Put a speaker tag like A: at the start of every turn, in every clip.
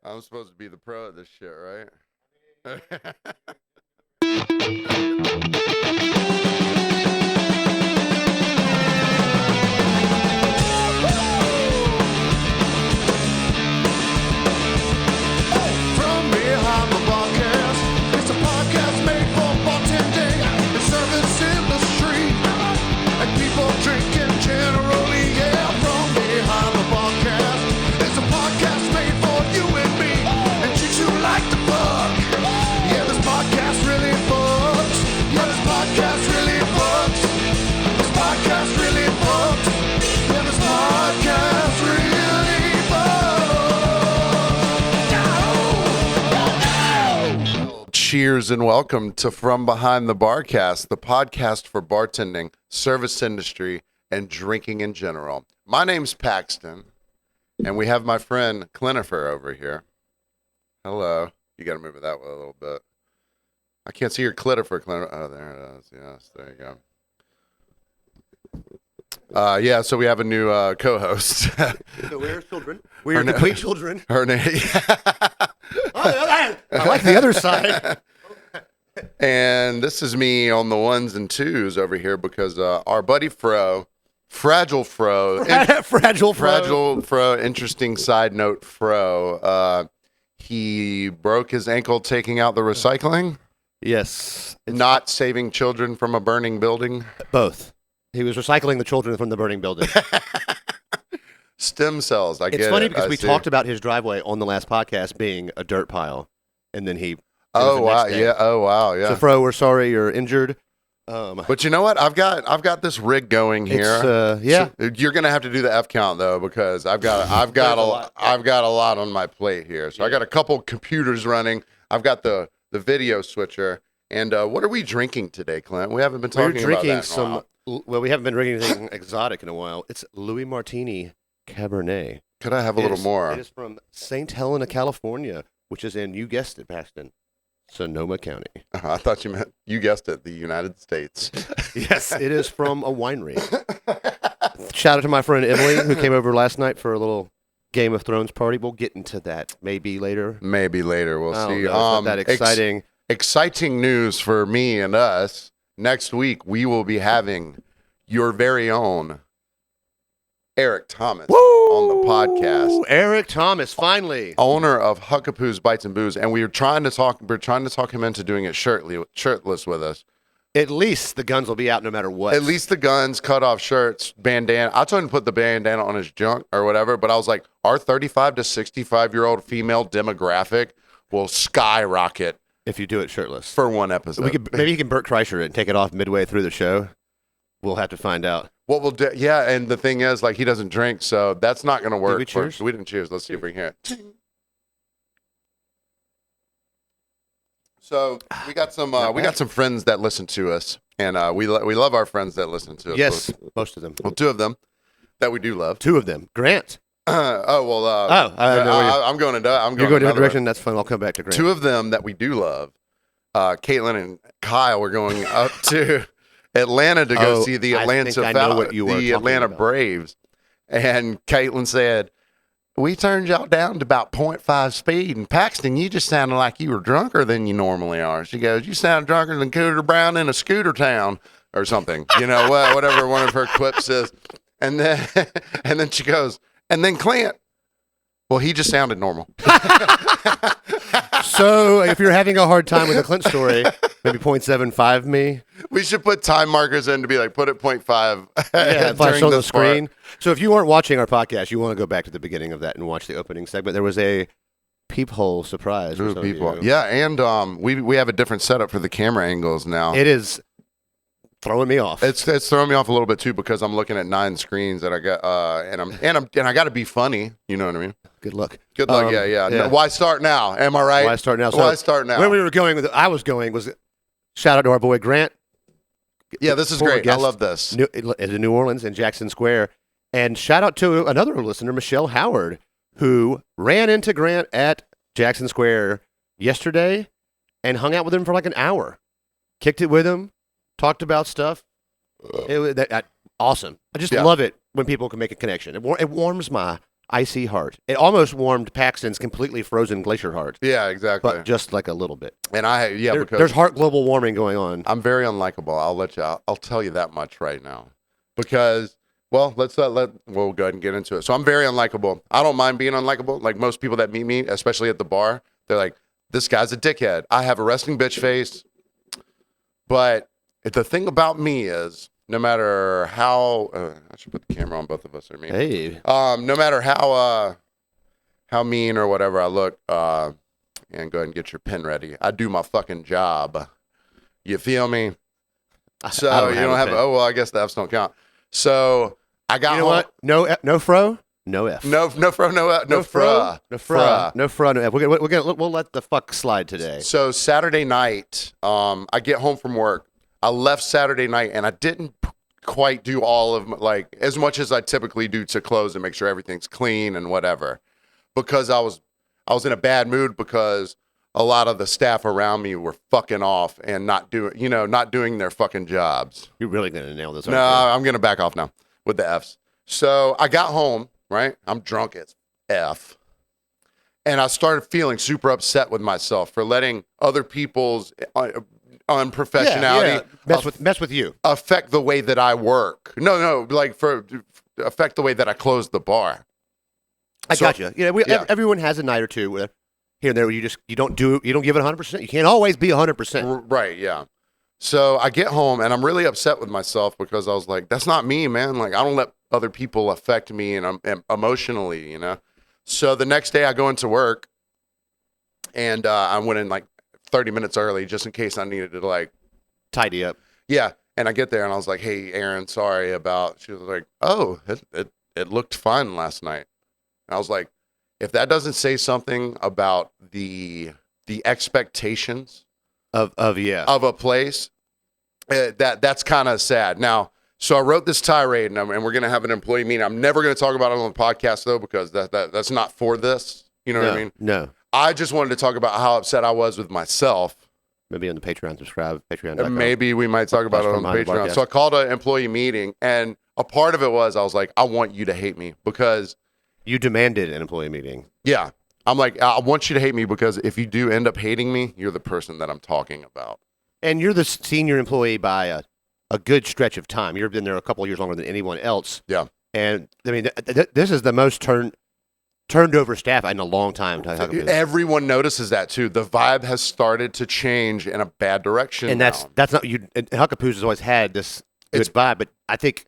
A: I'm supposed to be the pro at this shit, right? From behind the podcast, it's a podcast made for bartending and service industry, and people drinking generally, yeah. From behind the podcast, it's a podcast made for you and me, and chicks who like to fuck. Yeah, this podcast really fucks. Yeah, this podcast really fucks. This podcast really fucks. Yeah, this podcast really fucks. Cheers and welcome to From Behind the Barcast, the podcast for bartending, service industry, and drinking in general. My name's Paxton, and we have my friend Clint over here. Hello. You got to move it that way a little bit. I can't see your Clint. Oh, there it is. Yes, there you go. Yeah, so we have a new co-host.
B: So we're children. We are complete children.
A: Her name.
B: I like the other side.
A: And this is me on the ones and twos over here because our buddy Fragile Fro, interesting side note Fro, he broke his ankle taking out the recycling.
B: Yes.
A: Not saving children from a burning building.
B: Both. He was recycling the children from the burning building.
A: Stem cells, I get it.
B: It's funny because we talked about his driveway on the last podcast being a dirt pile, and then he...
A: Oh, wow, yeah.
B: So, Fro, we're sorry you're injured.
A: But you know what? I've got this rig going here.
B: Yeah.
A: So you're gonna have to do the F count though, because I've got a lot on my plate here. So I got a couple computers running. I've got the video switcher. And what are we drinking today, Clint? We haven't been talking about that.
B: Well, we haven't been drinking anything exotic in a while. It's Louis Martini Cabernet.
A: Could I have a little more?
B: It is from St. Helena, California, which is in, you guessed it, Paxton, Sonoma County.
A: I thought you meant, you guessed it, the United States.
B: Yes, it is from a winery. Shout out to my friend Emily, who came over last night for a little Game of Thrones party. We'll get into that maybe later.
A: We'll see.
B: It's not that exciting.
A: Exciting news for me and us. Next week, we will be having your very own Eric Thomas on the podcast.
B: Eric Thomas, finally.
A: Owner of Huckapoo's Bites and Booze. And we're trying to talk him into doing it shirtless with us.
B: At least the guns will be out no matter what.
A: At least the guns, cut off shirts, bandana. I told him to put the bandana on his junk or whatever, but I was like, our 35 to 65-year-old female demographic will skyrocket.
B: If you do it shirtless.
A: For one episode.
B: Maybe he can Burt Kreischer it and take it off midway through the show. We'll have to find out.
A: What we'll do, yeah, and the thing is, like, he doesn't drink, so that's not going to work.
B: Did we cheers?
A: We didn't cheers. Let's see if we can hear it. So we got some friends that listen to us, and we love our friends that listen to us.
B: Yes, most of them.
A: Well, two of them that we do love.
B: Two of them. Grant.
A: I'm going in a
B: different direction. That's fine. I'll come back to Grant.
A: Two of them that we do love, Caitlin and Kyle, were going up to Atlanta to go see the Atlanta Braves, and Caitlin said, "We turned y'all down to about 0.5 speed, and Paxton, you just sounded like you were drunker than you normally are." She goes, "You sound drunker than Cooter Brown in a scooter town," or something. You know, whatever one of her quips is, and then she goes. And then Clint, well, he just sounded normal.
B: So if you're having a hard time with the Clint story, maybe 0.75 me.
A: We should put time markers in to be like, put it 0.5.
B: Yeah, flash on the screen. So if you weren't watching our podcast, you want to go back to the beginning of that and watch the opening segment. There was a peephole surprise.
A: Yeah, and we have a different setup for the camera angles now.
B: It is throwing me off.
A: It's throwing me off a little bit too because I'm looking at 9 screens that I got, and I got to be funny. You know what I mean?
B: Good luck.
A: Yeah. No, why start now? Am I right?
B: Why start now?
A: Why start now?
B: Where we were going with, I was going was shout out to our boy Grant.
A: Yeah, this is great. I love this.
B: In New Orleans in Jackson Square, and shout out to another listener, Michelle Howard, who ran into Grant at Jackson Square yesterday and hung out with him for like an hour. Kicked it with him. Talked about stuff. It was awesome. I just love it when people can make a connection. It warms my icy heart. It almost warmed Paxton's completely frozen glacier heart.
A: Yeah, exactly.
B: But just like a little bit.
A: And because
B: there's heart global warming going on.
A: I'm very unlikable. I'll tell you that much right now. Because, well, we'll go ahead and get into it. So I'm very unlikable. I don't mind being unlikable. Like most people that meet me, especially at the bar, they're like, this guy's a dickhead. I have a resting bitch face. But the thing about me is, no matter how I should put the camera on both of us or me.
B: Hey.
A: No matter how mean or whatever I look, and go ahead and get your pen ready. I do my fucking job. You feel me? So you don't have. Oh well, I guess the F's don't count. So I got.
B: You know what? No fro. No F.
A: No fro. No F. No fra.
B: No fra. No fra. No F. We'll let the fuck slide today.
A: So Saturday night, I get home from work. I left Saturday night and I didn't quite do all of like as much as I typically do to close and make sure everything's clean and whatever, because I was in a bad mood because a lot of the staff around me were fucking off and not doing their fucking jobs.
B: You're really gonna nail this?
A: No, I'm gonna back off now with the F's. So I got home, right? I'm drunk as F. And I started feeling super upset with myself for letting other people's unprofessionality
B: mess with you,
A: affect the way that I work. No, like for affect the way that I close the bar.
B: I got you. Everyone has a night or two where here and there where you don't give it 100%. You can't always be 100%.
A: Right, yeah. So I get home and I'm really upset with myself because I was like, that's not me, man. Like I don't let other people affect me and emotionally, you know. So the next day I go into work and I went in like 30 minutes early just in case I needed to like
B: tidy up.
A: Yeah. And I get there and I was like, hey, Aaron, sorry about, she was like, oh, it looked fine last night. And I was like, if that doesn't say something about the expectations of a place, that's kind of sad. Now, so I wrote this tirade and we're going to have an employee meeting. I'm never going to talk about it on the podcast though, because that's not for this. You know what I mean?
B: No.
A: I just wanted to talk about how upset I was with myself.
B: Maybe on the Patreon, subscribe, Patreon.com.
A: Maybe we might talk about it on the Patreon. So I called an employee meeting, and a part of it was I was like, I want you to hate me because...
B: You demanded an employee meeting.
A: Yeah. I'm like, I want you to hate me because if you do end up hating me, you're the person that I'm talking about.
B: And you're the senior employee by a good stretch of time. You've been there a couple of years longer than anyone else.
A: Yeah.
B: And, I mean, this is the most turned over staff in a long time.
A: Everyone notices that too. The vibe has started to change in a bad direction.
B: And that's not you. Huckapoo's has always had this good vibe, but I think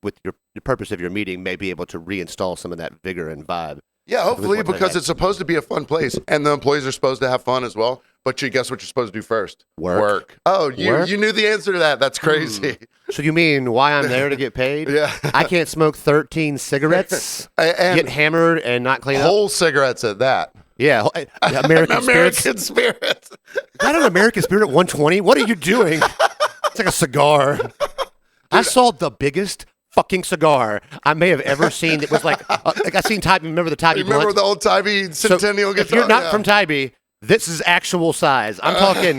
B: with the purpose of your meeting, may be able to reinstall some of that vigor and vibe.
A: Yeah, hopefully, because it's supposed to be a fun place, and the employees are supposed to have fun as well. But guess what you're supposed to do first?
B: Work.
A: Oh, you knew the answer to that. That's crazy.
B: So you mean why I'm there to get paid?
A: Yeah.
B: I can't smoke 13 cigarettes, and get hammered, and not clean up?
A: Whole cigarettes at that.
B: Yeah. American
A: Spirits.
B: Not an American Spirit at 120? What are you doing? It's like a cigar. I saw the biggest fucking cigar I may have ever seen. It was like I seen Tybee. Remember the Tybee blunt?
A: Remember the old Tybee Centennial guitar?
B: If you're not from Tybee, this is actual size. I'm talking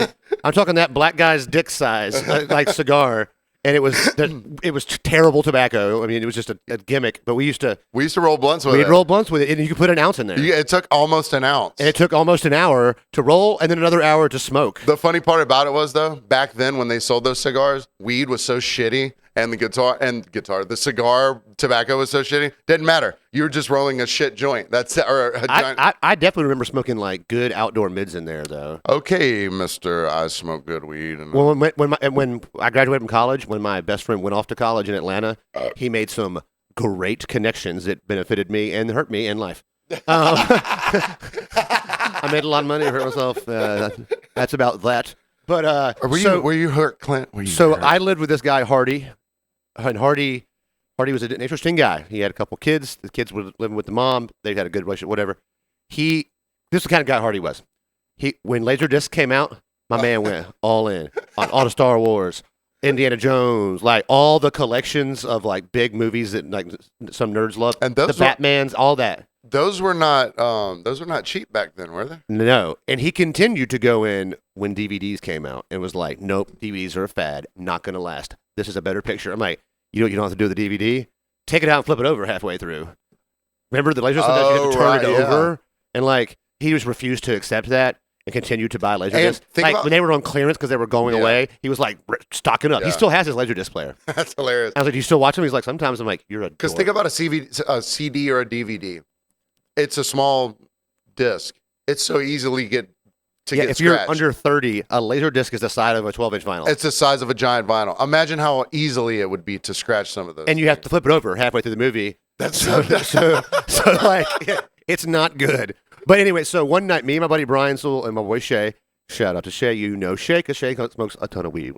B: that black guy's dick size, like cigar. And it was terrible tobacco. I mean, it was just a gimmick. But we used to roll blunts with it. We'd roll blunts with it, and you could put an ounce in there.
A: Yeah, it took almost an ounce.
B: And it took almost an hour to roll, and then another hour to smoke.
A: The funny part about it was, though, back then when they sold those cigars, weed was so shitty, and the cigar tobacco was so shitty. Didn't matter. You were just rolling a shit joint. That's
B: I definitely remember smoking like good outdoor mids in there, though.
A: Okay, Mister, I smoke good weed.
B: Well, when I graduated from college, when my best friend went off to college in Atlanta, he made some great connections that benefited me and hurt me in life. I made a lot of money, hurt myself. That's about that. But
A: were you hurt, Clint?
B: I lived with this guy Hardy, and Hardy was an interesting guy. He had a couple kids. The kids were living with the mom. They had a good relationship. Whatever. This is the kind of guy Hardy was. When Laserdisc came out, my man went all in on all the Star Wars, Indiana Jones, like all the collections of like big movies that like some nerds love, and the Batmans, all that.
A: Those were not cheap back then, were they?
B: No. And he continued to go in when DVDs came out and was like, nope, DVDs are a fad, not going to last. This is a better picture. I'm like, you don't have to do the DVD. Take it out and flip it over halfway through. Remember the Laserdisc? Sometimes you had to turn it over, and like he just refused to accept that and continued to buy Laserdisc. Like when they were on clearance because they were going away, he was like stocking up. He still has his Laserdisc player.
A: That's hilarious.
B: I was like, "Do you still watch him?" He's like, "Sometimes." I'm like, "You're a."
A: Because think about a CD or a DVD. It's a small disc. It's so easily get
B: if
A: scratched.
B: You're under 30, a Laserdisc is the size of a 12-inch vinyl.
A: It's the size of a giant vinyl. Imagine how easily it would be to scratch some of those.
B: And you have to flip it over halfway through the movie.
A: That's
B: so like it's not good. But anyway, so one night, me and my buddy Brian Sewell and my boy Shay, shout out to Shay, Shay, because Shay smokes a ton of weed,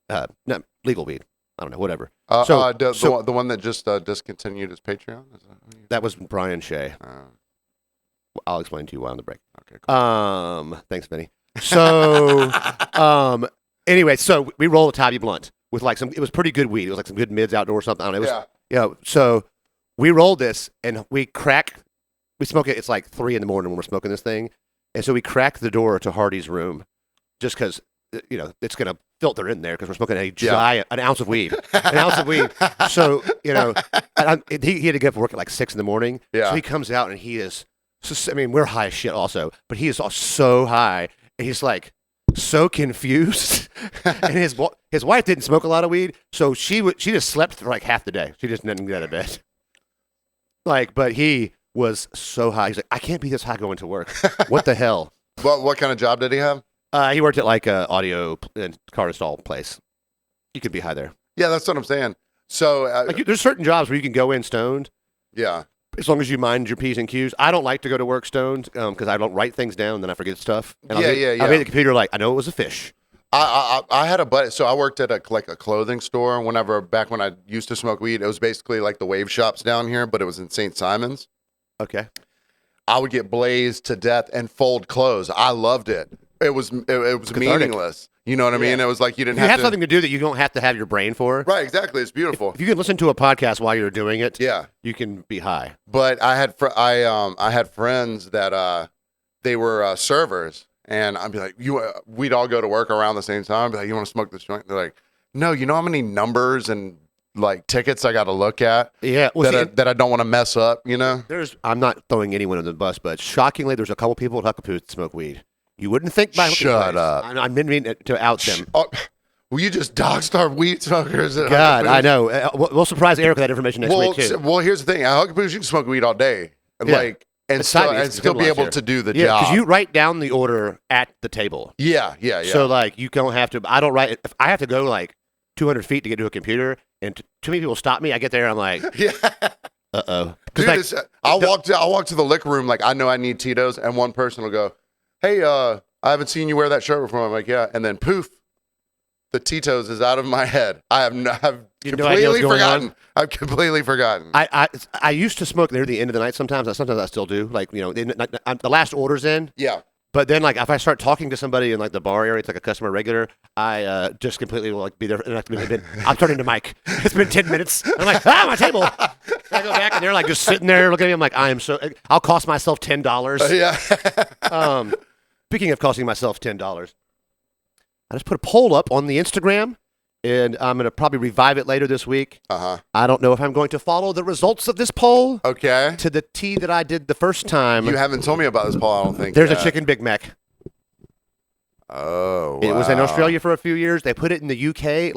B: not legal weed. I don't know, whatever.
A: The one that just discontinued his Patreon.
B: That was Brian Shay. I'll explain to you while on the break. Okay. Cool. Thanks, Vinny. So, anyway, so we rolled a Tabby blunt with like it was pretty good weed. It was like some good mids outdoor or something. I don't know. It was, so we rolled this and we smoke it. It's like 3 a.m. when we're smoking this thing. And so we cracked the door to Hardy's room just because, it's going to filter in there because we're smoking an ounce of weed. An ounce of weed. So, he had to get up for work at like 6 a.m.
A: Yeah.
B: So he comes out and he is, we're high as shit also, but he is so high and he's like so confused. And his wife didn't smoke a lot of weed. So she just slept for like half the day. She just didn't get out of bed. But he was so high. He's like, I can't be this high going to work. What the hell?
A: What kind of job did he have?
B: He worked at like a audio and car install place. You could be high there.
A: Yeah, that's what I'm saying. So
B: there's certain jobs where you can go in stoned.
A: Yeah.
B: As long as you mind your P's and Q's. I don't like to go to work stoned because I don't write things down and then I forget stuff. And I made the computer like, I know it was a fish.
A: I had a buddy. So I worked at a clothing store back when I used to smoke weed. It was basically like the wave shops down here, but it was in St. Simon's.
B: Okay.
A: I would get blazed to death and fold clothes. I loved it. It was meaningless. You know what I mean? It was like you have
B: something to do that you don't have to have your brain for.
A: Right, exactly. It's beautiful.
B: If you can listen to a podcast while you're doing it,
A: yeah,
B: you can be high.
A: But I had friends that they were servers, and I'd be like, we'd all go to work around the same time. I'd be like, you want to smoke this joint? They're like, no. You know how many numbers and like tickets I got to look at?
B: Yeah,
A: that I don't want to mess up.
B: I'm not throwing anyone under the bus, but shockingly, there's a couple people at Huckapoo that smoke weed. You wouldn't think by
A: Shut up.
B: I didn't mean to out them.
A: Will you just dog-starve weed smokers?
B: God, I know. We'll surprise Eric with that information next week, too.
A: Well, here's the thing. At Huckapoo, you can smoke weed all day. And still be able to do the job.
B: Yeah, because you write down the order at the table.
A: Yeah. So,
B: you don't have to. I don't write it. If I have to go, 200 feet to get to a computer, and too many people stop me, I get there, and I'm like,
A: yeah.
B: Uh-oh.
A: Dude, I'll walk to the liquor room, I know I need Tito's, and one person will go, hey, I haven't seen you wear that shirt before. I'm like, yeah. And then poof, the Tito's is out of my head. I've completely forgotten. I've completely forgotten.
B: I used to smoke near the end of the night sometimes. Sometimes I still do. The last order's in.
A: Yeah.
B: But then, if I start talking to somebody in, the bar area, it's like a customer regular, I just completely will, be there. And I'm turning to Mike. It's been 10 minutes. I'm like, my table. And I go back, and they're, just sitting there looking at me. I'm like, I'll cost myself $10.
A: Yeah.
B: Speaking of costing myself $10, I just put a poll up on the Instagram, and I'm going to probably revive it later this week.
A: Uh-huh.
B: I don't know if I'm going to follow the results of this poll.
A: Okay.
B: To the T that I did the first time.
A: You haven't told me about this poll, I don't think.
B: There's a chicken Big Mac.
A: Oh, wow.
B: It was in Australia for a few years. They put it in the UK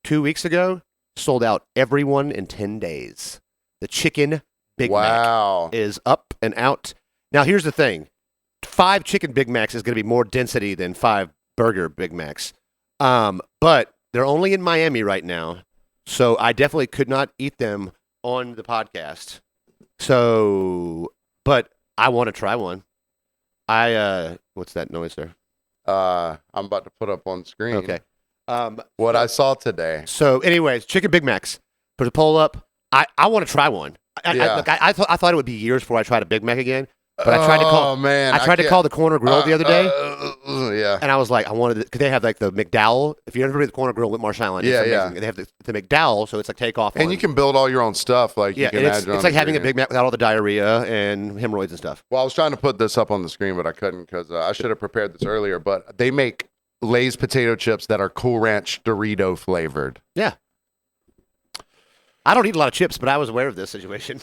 B: 2 weeks ago. Sold out everyone in 10 days. The chicken Big Mac is up and out. Now, here's the thing. 5 chicken Big Macs is going to be more density than 5 burger Big Macs. But they're only in Miami right now, so I definitely could not eat them on the podcast. So, but I want to try one. What's that noise there?
A: I'm about to put up on screen.
B: Okay.
A: What I saw today.
B: So, anyways, chicken Big Macs. Put a poll up. I want to try one. I thought it would be years before I tried a Big Mac again. But I tried to call the Corner Grill the other day.
A: Yeah.
B: And I was like, I wanted because they have the McDowell. If you ever been to the Corner Grill with Marsh Island, they have the McDowell, so it's takeoff.
A: And you can build all your own stuff.
B: It's like having a Big Mac without all the diarrhea and hemorrhoids and stuff.
A: Well, I was trying to put this up on the screen, but I couldn't because I should have prepared this earlier. But they make Lay's potato chips that are Cool Ranch Dorito flavored.
B: Yeah. I don't eat a lot of chips, but I was aware of this situation.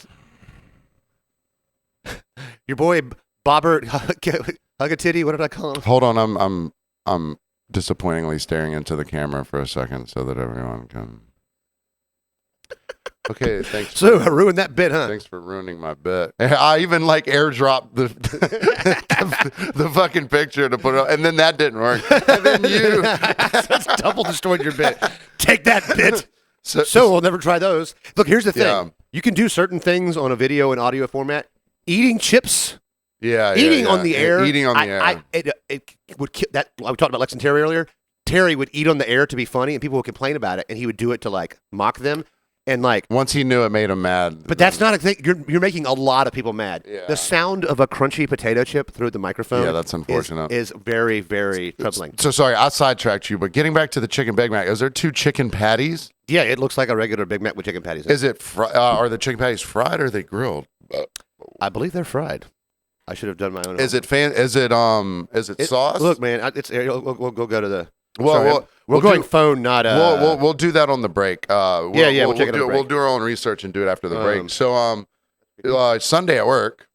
B: Your boy Bobbert, hug a titty. What did I call him?
A: Hold on, I'm disappointingly staring into the camera for a second so that everyone can. Okay, thanks.
B: So I ruined that bit, huh?
A: Thanks for ruining my bit. I even like airdropped the the fucking picture to put it on, and then that didn't work. And then you
B: That's double destroyed your bit. Take that bit. So we'll never try those. Look, here's the thing. Yeah. You can do certain things on a video and audio format. Eating chips. Eating on the air.
A: Eating on the air.
B: It would that. We talked about Lex and Terry earlier. Terry would eat on the air to be funny, and people would complain about it, and he would do it to like mock them. And like
A: once he knew it made him mad.
B: But that's not a thing. You're making a lot of people mad. Yeah. The sound of a crunchy potato chip through the microphone.
A: Yeah, that's unfortunate.
B: Is very, very troubling.
A: So sorry, I sidetracked you. But getting back to the chicken Big Mac, is there 2 chicken patties?
B: Yeah, it looks like a regular Big Mac with chicken patties.
A: Is it? Are the chicken patties fried or are they grilled?
B: I believe they're fried. I should have done my own.
A: Is it sauce?
B: Look, man, we'll go to the.
A: Well,
B: we're going phone, not.
A: We'll do that on the break.
B: We'll take it on the break.
A: We'll do our own research and do it after the break. So, Sunday at work.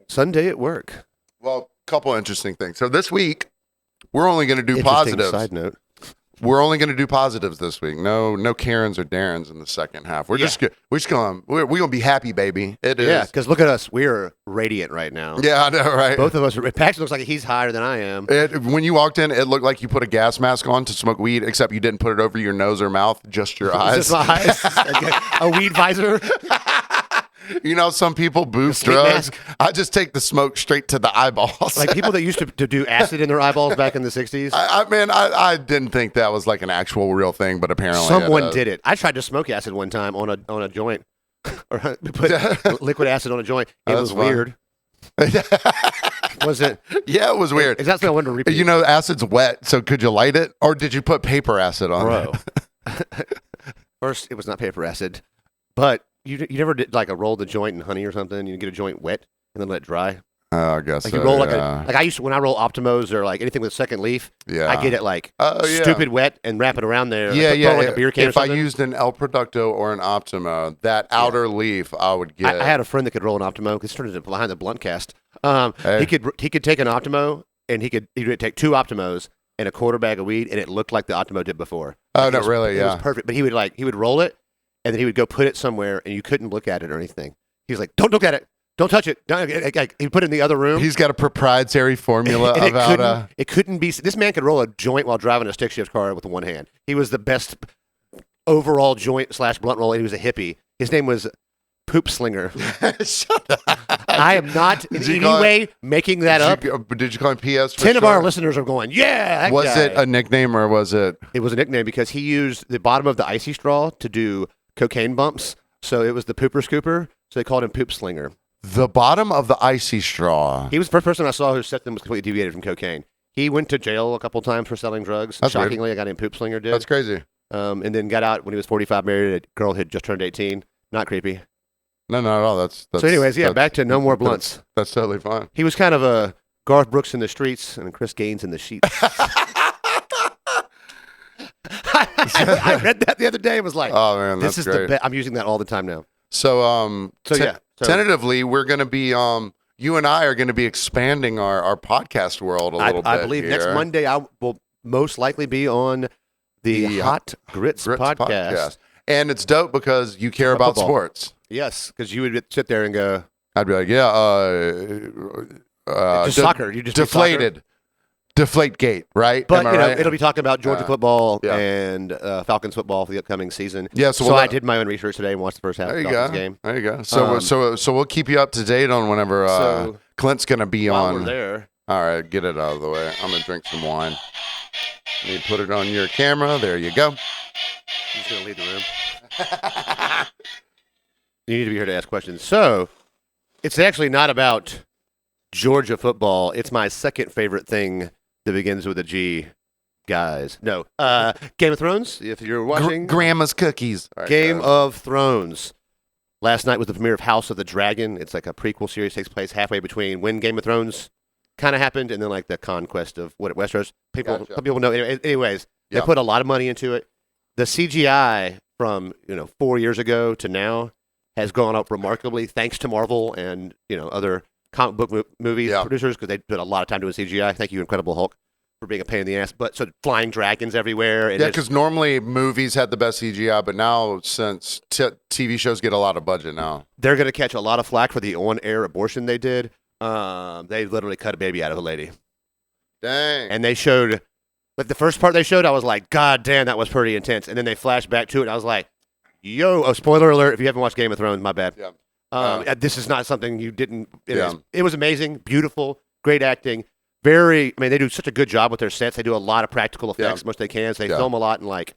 B: Sunday at work.
A: Well, a couple interesting things. So this week, we're only going to do positives.
B: Side note.
A: We're only going to do positives this week. No Karens or Darrens in the second half. We're just gonna be happy, baby. It is.
B: Yeah, because look at us. We are radiant right now.
A: Yeah, I know, right?
B: Both of us. Paxton looks like he's higher than I am.
A: When you walked in, it looked like you put a gas mask on to smoke weed, except you didn't put it over your nose or mouth, just your eyes.
B: Just my eyes. A weed visor.
A: You know, some people boost drugs. I just take the smoke straight to the eyeballs.
B: Like people that used to do acid in their eyeballs back in the 60s.
A: I didn't think that was like an actual real thing, but apparently
B: someone did it. I tried to smoke acid one time on a joint, or put liquid acid on a joint. It was weird. Was it?
A: Yeah, it was weird.
B: Is that something I wanted to repeat?
A: You know, acid's wet, so could you light it, or did you put paper acid on
B: it? First, it was not paper acid, but. You never did like a roll the joint in honey or something? You get a joint wet and then let it dry?
A: I guess
B: like
A: so,
B: you roll like I used to, when I roll Optimos or like anything with second leaf, I get it like stupid wet and wrap it around there. Like a beer can
A: if I used an El Producto or an Optimo, that outer leaf I would get.
B: I had a friend that could roll an Optimo because he turned it behind the blunt cast. He could take an Optimo and he could take 2 Optimos and a quarter bag of weed and it looked like the Optimo did before.
A: Oh, no, really?
B: It was perfect. But he would roll it. And then he would go put it somewhere, and you couldn't look at it or anything. He was like, "Don't look at it. Don't touch it." He'd put it in the other room.
A: He's got a proprietary formula about
B: it couldn't be. This man could roll a joint while driving a stick shift car with one hand. He was the best overall joint / blunt roller. He was a hippie. His name was Poop Slinger.
A: Shut up.
B: I am not in any way making that up.
A: Did you call him PS?
B: 10 of our listeners are going, yeah.
A: Was it a nickname or was it?
B: It was a nickname because he used the bottom of the icy straw to do cocaine bumps, so it was the pooper scooper, so they called him Poop Slinger.
A: The bottom of the icy straw.
B: He was the first person I saw whose septum was completely deviated from cocaine. He went to jail a couple times for selling drugs.
A: That's
B: shockingly,
A: weird.
B: A guy named Poop Slinger did.
A: That's crazy.
B: And then got out when he was 45, married a girl who had just turned 18. Not creepy.
A: No, not at all. That's
B: so anyways, back to no more blunts.
A: That's totally fine.
B: He was kind of a Garth Brooks in the streets and Chris Gaines in the sheets. I read that the other day and was like,
A: "Oh man,
B: this is
A: great.
B: the best." I'm using that all the time now.
A: So, tentatively, we're going to be, you and I are going to be expanding our podcast world a little bit.
B: I believe next Monday I will most likely be on the Hot Grits podcast.
A: And it's dope because you care about sports.
B: Yes, because you would sit there and go.
A: I'd be like,
B: just soccer. You just
A: deflated. Deflate gate, right?
B: But right? It'll be talking about Georgia football and Falcons football for the upcoming season.
A: Yeah,
B: so I did my own research today and watched the first half of the Falcons game.
A: There you go. So we'll keep you up to date on whenever Clint's going to be on.
B: While we're there.
A: All right, get it out of the way. I'm going to drink some wine. Let me put it on your camera. There you go.
B: I'm just going to leave the room. You need to be here to ask questions. So it's actually not about Georgia football. It's my second favorite thing that begins with a G, guys. No. Game of Thrones, if you're watching.
A: Grandma's Cookies.
B: Right, Game of Thrones. Last night was the premiere of House of the Dragon. It's like a prequel series, takes place halfway between when Game of Thrones kind of happened and then like the conquest of Westeros. Some people know. Anyways, they put a lot of money into it. The CGI from 4 years ago to now has gone up remarkably thanks to Marvel and other comic book movies producers, because they put a lot of time doing CGI. Thank you, Incredible Hulk, for being a pain in the ass. But so flying dragons everywhere. And
A: because normally movies had the best CGI, but now since TV shows get a lot of budget now,
B: they're going to catch a lot of flack for the on-air abortion they did. They literally cut a baby out of a lady.
A: Dang.
B: And they showed, like the first part they showed, I was like, God damn, that was pretty intense. And then they flashed back to it, and I was like, yo, spoiler alert, if you haven't watched Game of Thrones, my bad.
A: Yeah.
B: This is not something you didn't. It was amazing, beautiful, great acting. They do such a good job with their sets. They do a lot of practical effects, most they can. So they film a lot in like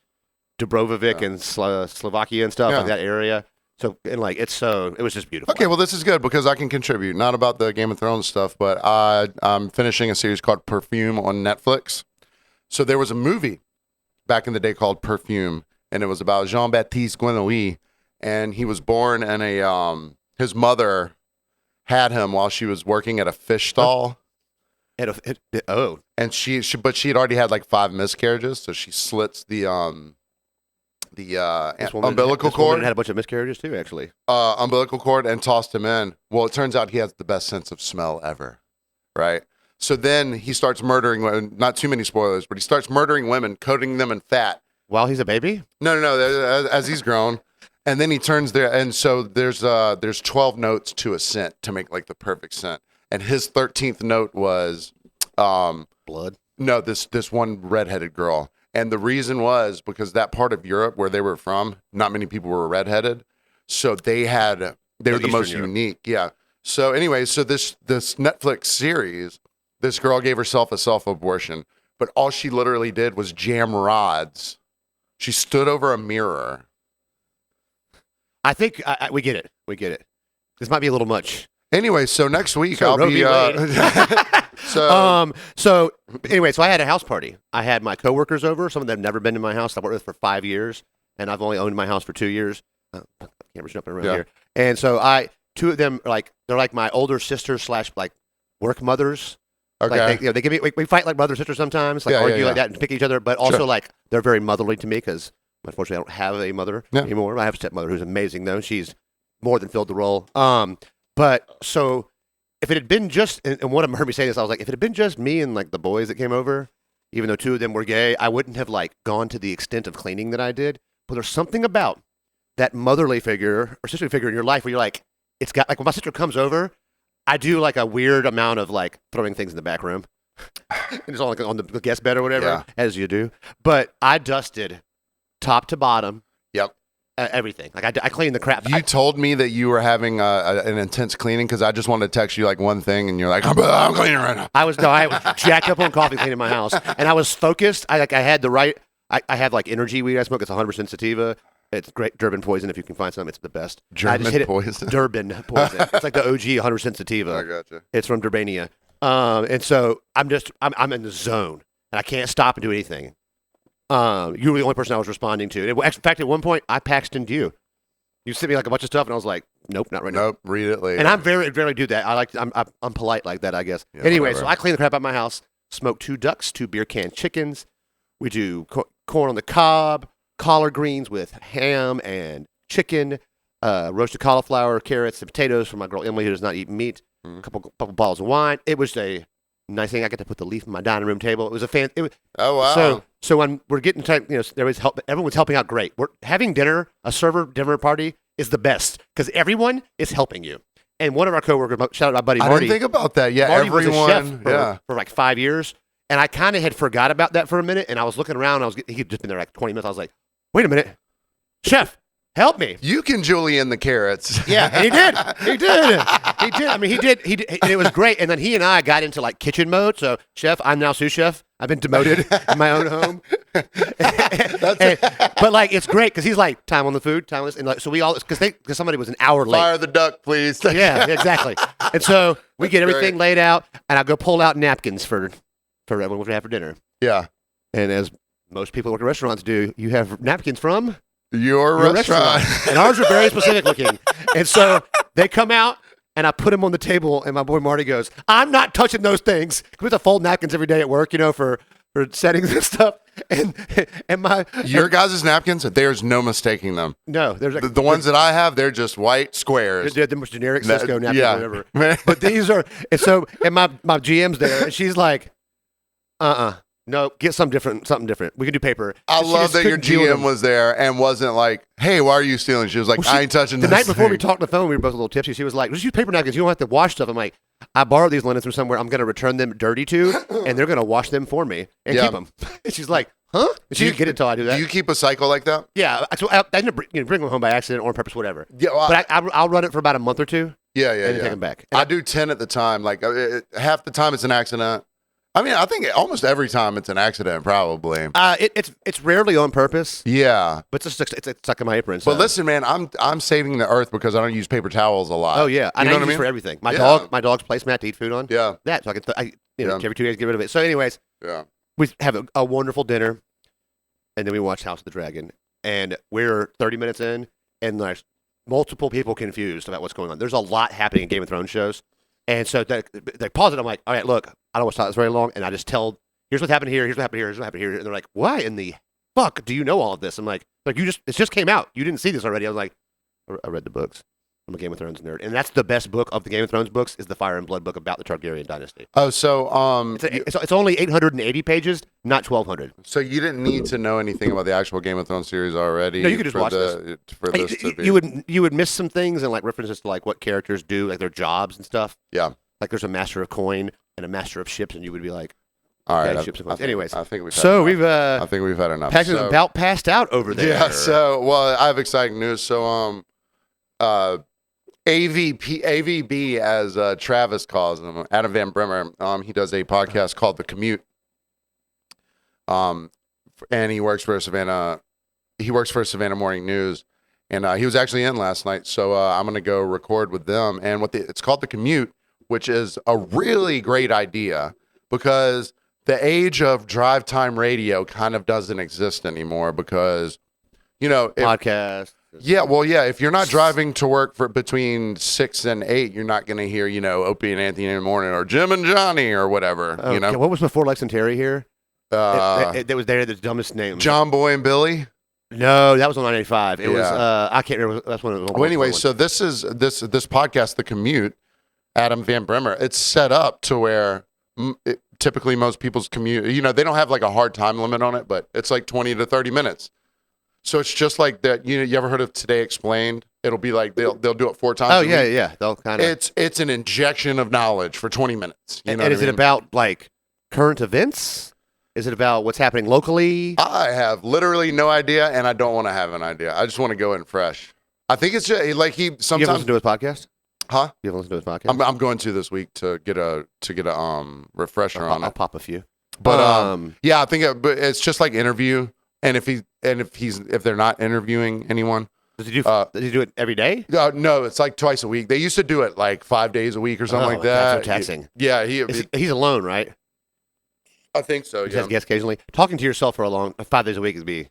B: Dubrovnik and Slovakia and stuff, like that area. So and like it was just beautiful.
A: Okay, well this is good because I can contribute. Not about the Game of Thrones stuff, but I'm finishing a series called Perfume on Netflix. So there was a movie back in the day called Perfume, and it was about Jean-Baptiste Grenouille, and he was born in a his mother had him while she was working at a fish stall. And she had already had like 5 miscarriages, so she slits the umbilical cord.
B: Had a bunch of miscarriages too, actually.
A: Umbilical cord, and tossed him in. Well, it turns out he has the best sense of smell ever, right? So then he starts murdering women. Not too many spoilers, but he starts murdering women, coating them in fat.
B: While he's a baby?
A: No. As he's grown. And then he turns there, and so there's 12 notes to a scent to make like the perfect scent. And his 13th note was
B: blood.
A: No, this one redheaded girl. And the reason was because that part of Europe where they were from, not many people were redheaded, so they were the most unique. Yeah. So anyway, so this Netflix series, this girl gave herself a self-abortion, but all she literally did was jam rods. She stood over a mirror.
B: I think we get it. This might be a little much.
A: Anyway, so next week I'll be.
B: So I had a house party. I had my coworkers over. Some of them have never been to my house. I've worked with for 5 years, and I've only owned my house for 2 years. Camera's jumping around here. And so 2 of them are they're like my older sisters / like work mothers.
A: Okay.
B: Like they give me, we fight like brother sister sometimes, argue like that and pick each other, but also like they're very motherly to me because unfortunately I don't have a mother anymore. I have a stepmother who's amazing though. She's more than filled the role. But so if it had been just, and one of them heard me say this, I was like, if it had been just me and like the boys that came over, even though 2 of them were gay, I wouldn't have like gone to the extent of cleaning that I did. But there's something about that motherly figure or sisterly figure in your life where you're like, it's got like when my sister comes over, I do like a weird amount of like throwing things in the back room. And it's all like on the guest bed or whatever, as you do. But I dusted top to bottom.
A: Yep.
B: Everything. Like I cleaned the crap.
A: You told me that you were having an intense cleaning because I just wanted to text you like one thing and you're like, I'm cleaning right now.
B: I was jacked up on coffee cleaning my house, and I was focused. I had the right. I have like energy weed I smoke. It's 100% sativa. It's great. Durban poison. If you can find some, it's the best.
A: German poison.
B: Durban poison. It's like the OG 100% sativa.
A: I gotcha.
B: It's from Durbania. And so I'm in the zone, and I can't stop and do anything. You were the only person I was responding to. In fact, at one point, I Paxtoned you. You sent me like a bunch of stuff, and I was like, "Nope, not right now."
A: Nope, read it later.
B: And I'm rarely do that. I'm polite like that, I guess.
A: Yeah,
B: anyway,
A: whatever.
B: so I clean the crap out of my house. Smoke 2 ducks, 2 beer can chickens. We do corn on the cob, collard greens with ham and chicken, roasted cauliflower, carrots, and potatoes for my girl Emily who does not eat meat. A couple bottles of wine. It was a nice thing. I got to put the leaf on my dining room table. It was a
A: Oh wow!
B: So when we're getting time, everyone's helping out great. We're having dinner. A server dinner party is the best because everyone is helping you. And one of our coworkers, shout out my buddy Marty.
A: I didn't think about that. Yeah,
B: Marty
A: everyone.
B: was a chef for like 5 years, and I kind of had forgot about that for a minute. And I was looking around. He'd just been there like 20 minutes. I was like, wait a minute, chef. Help me.
A: You can julienne the carrots.
B: Yeah, and he did. I mean, he did. And it was great. And then he and I got into like kitchen mode. So, chef, I'm now sous chef. I've been demoted in my own home. But like, it's great because he's like, time on the food, time on this. And like, so we all, because somebody was an hour late.
A: Fire the duck, please.
B: Yeah, exactly. And so we get everything laid out, and I go pull out napkins for everyone to have for dinner.
A: Yeah.
B: And as most people who work in restaurants do, you have napkins from
A: your restaurant.
B: And ours are very specific looking. And so they come out, and I put them on the table, and my boy Marty goes, I'm not touching those things. We have to fold napkins every day at work, for for settings and stuff. And
A: your guys' napkins, there's no mistaking them.
B: No, there's
A: the ones that I have, they're just white squares.
B: They're the most generic Cisco napkins, whatever. But these are, and my GM's there, and she's like, no, get something different. We can do paper.
A: I love that your GM was there and wasn't like, hey, why are you stealing? She was like, I ain't touching this.
B: The night before we talked on the phone, we were both a little tipsy. She was like, just use paper napkins. You don't have to wash stuff. I'm like, I borrowed these linens from somewhere I'm going to return them dirty to, and they're going to wash them for me and keep them. And she's like, huh? And she didn't get it until I do that.
A: Do you keep a cycle like that?
B: Yeah. So I end up bring them home by accident or on purpose, whatever.
A: Yeah, well,
B: but I'll run it for about a month or two.
A: Yeah.
B: And take them back. And
A: I do 10 at the time. Like half the time it's an accident. I mean, I think almost every time it's an accident, probably.
B: It's rarely on purpose.
A: Yeah,
B: but it's stuck in my apron. So.
A: But listen, man, I'm saving the earth because I don't use paper towels a lot.
B: Oh yeah, I know what I mean for everything. My dog's placemat to eat food on.
A: Yeah,
B: that so I can every 2 days get rid of it. So, anyways, we have a wonderful dinner, and then we watch House of the Dragon, and we're 30 minutes in, and there's multiple people confused about what's going on. There's a lot happening in Game of Thrones shows. And so they pause it. I'm like, all right, look, I don't want to talk this very long. And I just tell, here's what happened here, here's what happened here, here's what happened here. And they're like, why in the fuck do you know all of this? I'm like it just came out. You didn't see this already. I was like, I read the books. I'm a Game of Thrones nerd. And that's the best book of the Game of Thrones books is the Fire and Blood book about the Targaryen dynasty.
A: Oh, so
B: it's only 880 pages, not 1,200.
A: So you didn't need to know anything about the actual Game of Thrones series already?
B: No, you could just watch this. For this to be... You would miss some things and like references to like what characters do, like their jobs and stuff.
A: Yeah.
B: Like there's a master of coin and a master of ships, and you would be like,
A: all right.
B: Anyways,
A: I think we've had enough.
B: Paxton's about passed out over there.
A: Yeah. So, well, I have exciting news. So, AVB, as Travis calls him, Adam Van Brimmer, he does a podcast called The Commute. And he works for Savannah Morning News, and he was actually in last night. So I'm gonna go record with them, and it's called The Commute, which is a really great idea because the age of drive time radio kind of doesn't exist anymore because,
B: podcast.
A: Yeah, well, yeah. If you're not driving to work for between 6 and 8, you're not going to hear, Opie and Anthony in the morning or Jim and Johnny or whatever.
B: What was before Lex and Terry here? It was the dumbest name.
A: John Boy and Billy.
B: No, that was on 985. It was. I can't remember. That's when it was.
A: Well, anyway, so this podcast, The Commute, Adam Van Brimmer. It's set up to where typically most people's commute. They don't have like a hard time limit on it, but it's like 20 to 30 minutes. So it's just like that. You ever heard of Today Explained? It'll be like they'll do it 4 times.
B: Oh yeah. They'll kind of.
A: It's an injection of knowledge for 20 minutes.
B: And is it about like current events? Is it about what's happening locally?
A: I have literally no idea, and I don't want to have an idea. I just want to go in fresh. I think it's just like he sometimes.
B: You ever listen to his podcast?
A: Huh?
B: You ever listen to his podcast?
A: I'm going to this week to get a refresher on it.
B: I'll pop a few.
A: But yeah, I think it's just like interview. And if they're not interviewing anyone,
B: does he do it every day?
A: No, it's like twice a week. They used to do it like 5 days a week or something like that.
B: That's so taxing.
A: Yeah,
B: he's alone, right?
A: I think so.
B: He has guests occasionally. Talking to yourself for 5 days a week is be.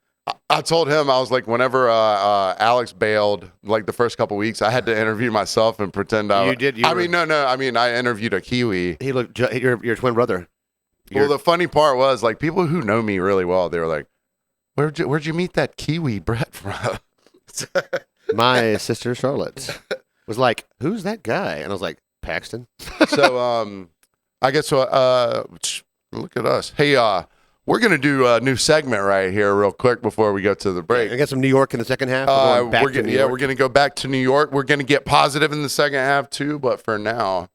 A: I told him, I was like, whenever Alex bailed, like the first couple weeks, I had to interview myself and pretend I.
B: You did.
A: I interviewed a Kiwi.
B: He looked your twin brother.
A: Well, the funny part was like people who know me really well, they were like, Where'd you meet that Kiwi Brett from?
B: My sister Charlotte was like, "Who's that guy?" And I was like, "Paxton."
A: So, I guess look at us. Hey, we're gonna do a new segment right here, real quick, before we go to the break.
B: I got some New York in the second half.
A: We're gonna go back to New York. We're gonna get positive in the second half too, but for now,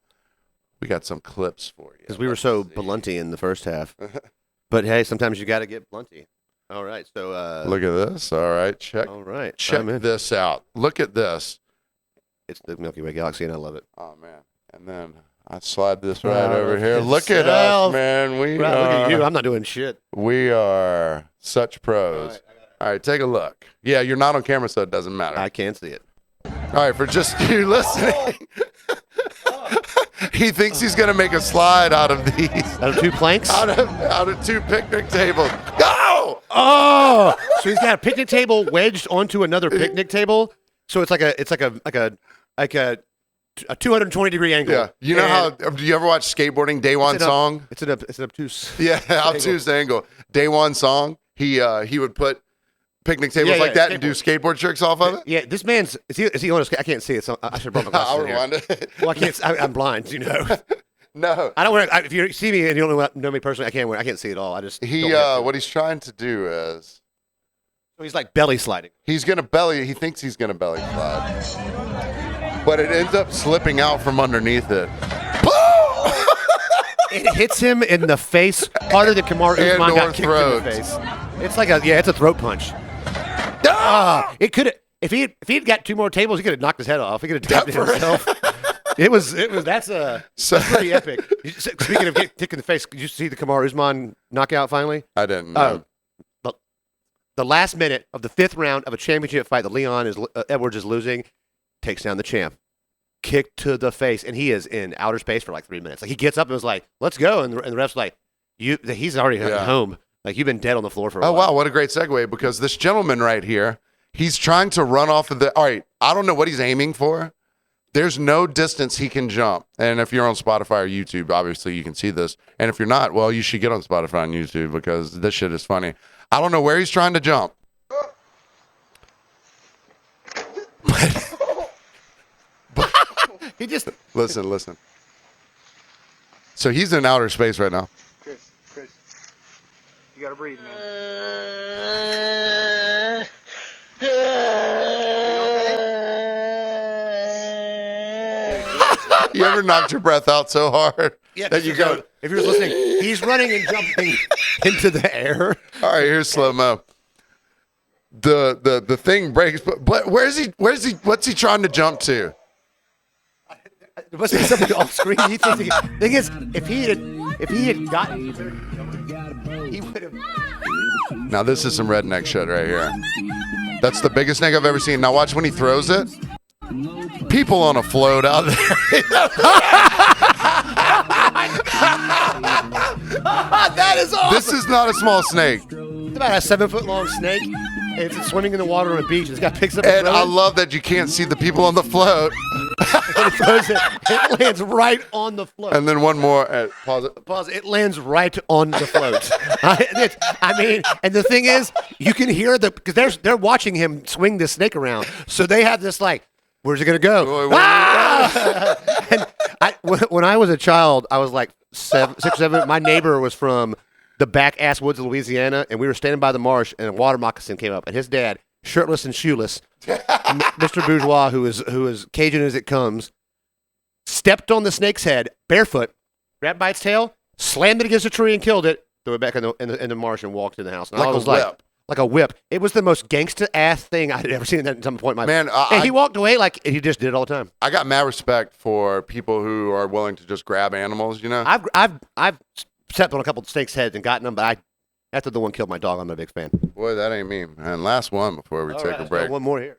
A: we got some clips for you
B: because we were so blunty in the first half. But hey, sometimes you got to get blunty. All right, so
A: look at this. All right, check this out. Look at this.
B: It's the Milky Way galaxy, and I love it.
A: Oh man! And then I slide this right over here. Look at us, man.
B: Look at you. I'm not doing shit.
A: We are such pros. All right, take a look. Yeah, you're not on camera, so it doesn't matter.
B: I can't see it.
A: All right, for just you listening. He thinks he's gonna make a slide out of these.
B: Out of 2 planks?
A: out of 2 picnic tables. Go!
B: Oh! So he's got a picnic table wedged onto another picnic table. So it's like a a 220-degree angle.
A: Yeah. You know how, do you ever watch skateboarding, Day One Song?
B: It's an obtuse.
A: Yeah, obtuse angle. Day One Song, he would put picnic tables like that and do skateboard tricks off of it?
B: Yeah, this man's, is he on I can't see it, so I should have brought my glasses
A: I'll rewind it.
B: Well, I can't, I'm blind, you know.
A: No.
B: I don't wear, if you see me and you don't know me personally, I can't see it all. I just
A: what he's trying to do is,
B: so he's like belly sliding.
A: He thinks he's gonna belly slide. But it ends up slipping out from underneath it.
B: It hits him in the face harder than Kamaru Usman got kicked in the face. It's like it's a throat punch. It could have, if he'd got 2 more tables, he could have knocked his head off. He could have tapped it himself. That's pretty epic. Speaking of getting kicked in the face, did you see the Kamaru Usman knockout finally?
A: I didn't know.
B: The last minute of the 5th round of a championship fight that Edwards is losing, takes down the champ. Kick to the face, and he is in outer space for like 3 minutes. Like he gets up and was like, "Let's go," and the ref's like, he's already home. Like you've been dead on the floor for a while.
A: Oh wow, what a great segue! Because this gentleman right here, he's trying to run off of the. All right, I don't know what he's aiming for. There's no distance he can jump. And if you're on Spotify or YouTube, obviously you can see this. And if you're not, well, you should get on Spotify and YouTube because this shit is funny. I don't know where he's trying to jump.
B: He just
A: listen. So he's in outer space right now.
C: Chris, you gotta breathe, man.
A: You ever knocked your breath out so hard that you go?
B: If you're listening, he's running and jumping into the air.
A: All right, here's slow mo. The thing breaks, but where's he? What's he trying to jump to?
B: There must be something off screen. Thing is, if he had gotten, he would have.
A: Now this is some redneck shit right here. That's the biggest snake I've ever seen. Now watch when he throws it. People on a float out there.
B: That is awesome.
A: This is not a small snake.
B: It's about a 7-foot-long snake. It's swimming in the water on a beach. This guy picks up.
A: And I love that you can't see the people on the float.
B: It lands right on the float.
A: And then one more. Pause it.
B: Pause. It lands right on the float. I mean, and the thing is, you can hear because they're watching him swing this snake around. So they have this like, where's it gonna go? And when I was a child, I was like 6 or 7. My neighbor was from the back ass woods of Louisiana, and we were standing by the marsh, and a water moccasin came up, and his dad, shirtless and shoeless, Mr. Bourgeois, who is Cajun as it comes, stepped on the snake's head barefoot, grabbed by its tail, slammed it against a tree, and killed it. Threw it back in the marsh and walked in the house. And
A: like
B: I was
A: a whip.
B: Like a whip. It was the most gangsta ass thing I had ever seen at some point in my life.
A: Man,
B: and he walked away like he just did it all the time.
A: I got mad respect for people who are willing to just grab animals. You know,
B: I've stepped on a couple of snakes' heads and gotten them, but after the one killed my dog, I'm not a big fan.
A: Boy, that ain't me. And last one before we take a break.
B: One more here.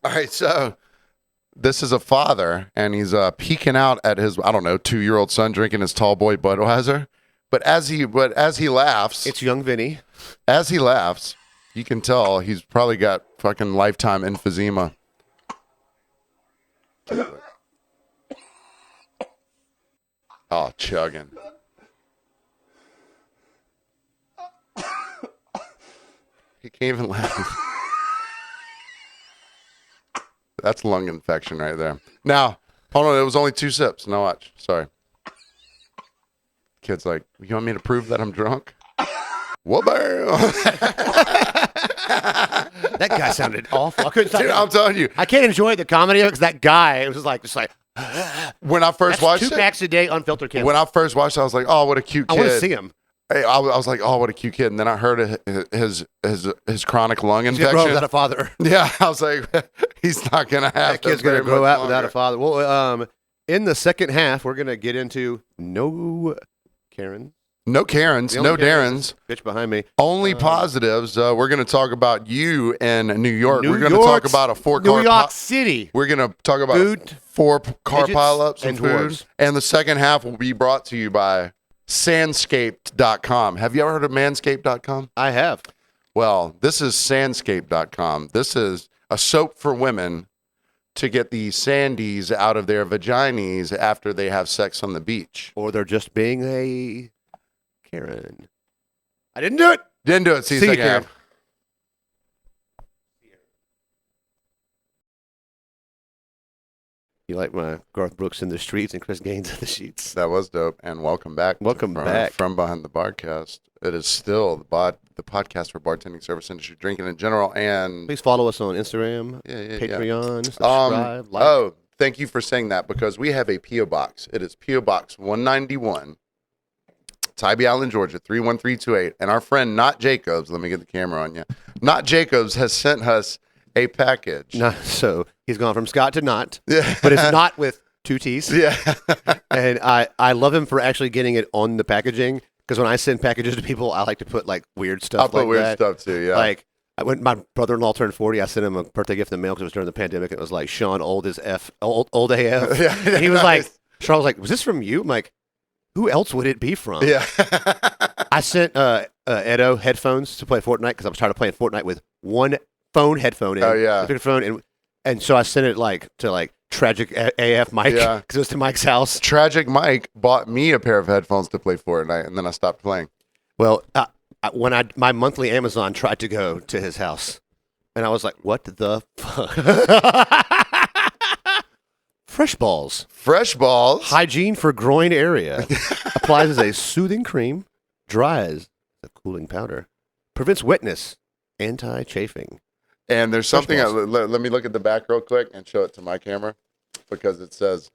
A: All right, so this is a father, and he's peeking out at his 2-year-old son drinking his tall boy Budweiser. But as he laughs,
B: it's young Vinny.
A: As he laughs, you can tell he's probably got fucking lifetime emphysema. Oh, chugging. He can't even laugh. That's lung infection right there. Now, hold on. It was only 2 sips. Now watch. Sorry. Kid's like, you want me to prove that I'm drunk? Whoa,
B: That guy sounded awful. I couldn't stop.
A: Dude, I'm telling you.
B: I can't enjoy the comedy of it because that guy, it was just like.
A: When I first watched
B: 2 packs a day, unfiltered camera.
A: When I first watched it, I was like, oh, what a cute kid.
B: I want to see him.
A: Hey, I was like, oh, what a cute kid. And then I heard his chronic lung infection.
B: Grow up without a father.
A: Yeah, I was like, he's not going to have
B: that kid's going to grow out without a father. Well, in the second half, we're going to get into no Karens.
A: No Karens, no Darrens.
B: Bitch behind me.
A: Only positives. We're going to talk about you in New York. We're going to talk about a 4-car.
B: New York City.
A: We're going to talk about
B: food,
A: 4-car pileups and food.
B: Dwarves.
A: And the second half will be brought to you by Sanscaped.com. Have you ever heard of Manscaped.com?
B: I have.
A: Well, this is Sanscaped.com. This is a soap for women to get the sandies out of their vaginas after they have sex on the beach.
B: Or they're just being a Karen. I didn't do it.
A: Didn't do it. See you, Karen.
B: You like my Garth Brooks in the streets and Chris Gaines in the sheets.
A: That was dope. And welcome back. From Behind the Barcast. It is still the podcast for bartending, service industry, drinking in general. And
B: please follow us on Instagram, Patreon, subscribe, like.
A: Oh, thank you for saying that, because we have a P.O. Box. It is P.O. Box 191, Tybee Island, Georgia, 31328. And our friend Not Jacobs, let me get the camera on you. Not Jacobs has sent us a package.
B: So he's gone from Scott to Not, but it's not with 2 T's.
A: Yeah.
B: And I love him for actually getting it on the packaging, because when I send packages to people, I like to put like weird stuff.
A: I'll put weird stuff too, yeah.
B: Like when my brother-in-law turned 40, I sent him a birthday gift in the mail because it was during the pandemic. And it was like Sean old as F, old AF.
A: Yeah,
B: and he was like, Sean was like, was this from you? I'm like, who else would it be from?
A: Yeah.
B: I sent Edo headphones to play Fortnite because I was tired of playing Fortnite with one phone headphone in.
A: Oh yeah.
B: I took a phone and so I sent it to Tragic AF Mike because it was to Mike's house.
A: Tragic Mike bought me a pair of headphones to play Fortnite, and then I stopped playing.
B: Well, when my monthly Amazon tried to go to his house, and I was like, what the fuck? Fresh balls. Hygiene for groin area. Applies as a soothing cream. Dries as a cooling powder. Prevents wetness. Anti-chafing.
A: And there's something, let me look at the back real quick and show it to my camera, because it says,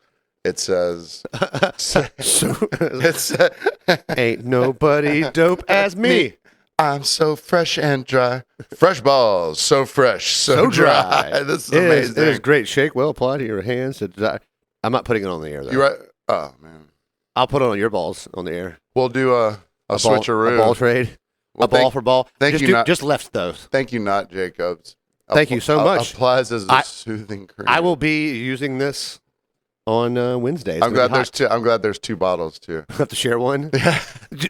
B: ain't nobody dope as me.
A: I'm so fresh and dry. Fresh balls, so fresh, so dry. This is amazing.
B: It is great. Shake well, apply to your hands to dry. I'm not putting it on the air, though.
A: You're right. Oh, man.
B: I'll put it on your balls on the air.
A: We'll do a switcheroo.
B: A ball trade. Well, ball for ball. Just left those.
A: Thank you, Not Jacobs.
B: Thank you so much.
A: Applies as a soothing cream.
B: I will be using this on Wednesdays.
A: I'm glad there's 2 bottles too.
B: Have to share one. Yeah.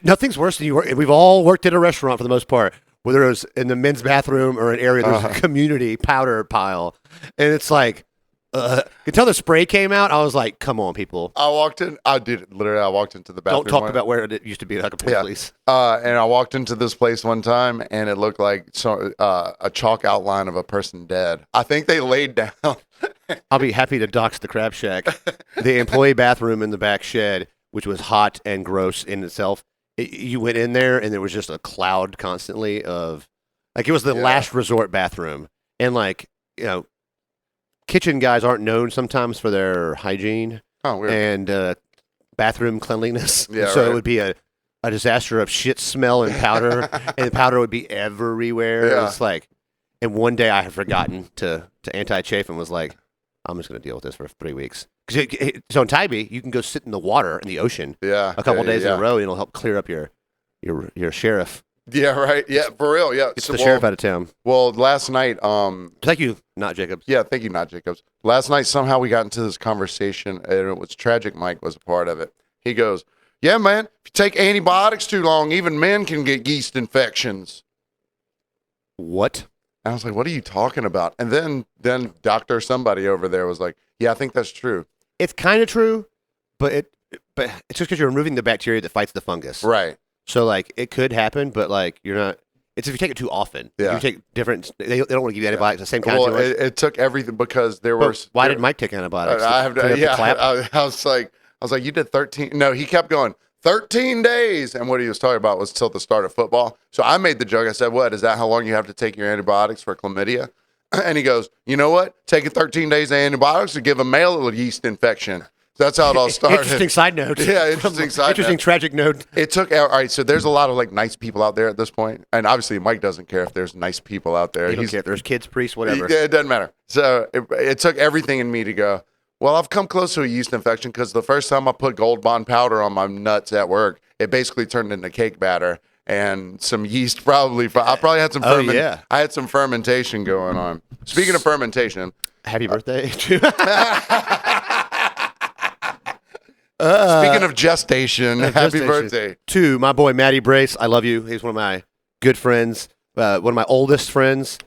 B: Nothing's worse than we've all worked at a restaurant for the most part, whether it was in the men's bathroom or an area there's a community powder pile, and it's like, until the spray came out, I was like, come on, people.
A: I walked into the bathroom.
B: Don't talk about where it used to be, like a police.
A: And I walked into this place one time, and it looked like a chalk outline of a person dead. I think they laid down.
B: I'll be happy to dox the Crab Shack. The employee bathroom in the back shed, which was hot and gross in itself. You went in there, and there was just a cloud constantly of, like, it was the last resort bathroom. And, like, kitchen guys aren't known sometimes for their hygiene and bathroom cleanliness.
A: Yeah,
B: so it would be a disaster of shit smell and powder, and the powder would be everywhere.
A: Yeah.
B: It's like, and one day I had forgotten to anti-chafe and was like, I'm just going to deal with this for 3 weeks. So in Tybee, you can go sit in the water in the ocean a couple days in a row, and it'll help clear up your sheriff.
A: Yeah, right. Yeah, for real. Yeah.
B: It's the sheriff out of town.
A: Well, last night.
B: Thank you, Not Jacobs.
A: Yeah, thank you, Not Jacobs. Last night, somehow we got into this conversation, and it was Tragic Mike was a part of it. He goes, yeah, man, if you take antibiotics too long, even men can get yeast infections.
B: What?
A: And I was like, what are you talking about? And then Dr. Somebody over there was like, yeah, I think that's true.
B: It's kind of true, but it's just because you're removing the bacteria that fights the fungus.
A: Right.
B: So, like, it could happen, but, like, you're not. It's if you take it too often.
A: Yeah.
B: You take different. They don't want to give you antibiotics the same kind.
A: Well, it took everything because there were.
B: Why did Mike take antibiotics?
A: I was like, you did 13. No, he kept going 13 days, and what he was talking about was till the start of football. So I made the joke. I said, "What is that? How long you have to take your antibiotics for chlamydia?" And he goes, "You know what? Taking 13 days of antibiotics to give a male a yeast infection." That's how it all started.
B: Interesting side note.
A: Yeah, interesting
B: tragic note.
A: It took, all right, so there's a lot of, like, nice people out there at this point. And obviously Mike doesn't care if there's nice people out there.
B: He doesn't care if there's kids, priests, whatever.
A: It doesn't matter. So it took everything in me to go, well, I've come close to a yeast infection because the first time I put Gold Bond powder on my nuts at work, it basically turned into cake batter and some yeast probably. I probably had some I had some fermentation going on. Speaking of fermentation.
B: Happy birthday.
A: Speaking of gestation, happy birthday.
B: To my boy, Matty Brace. I love you. He's one of my good friends, one of my oldest friends.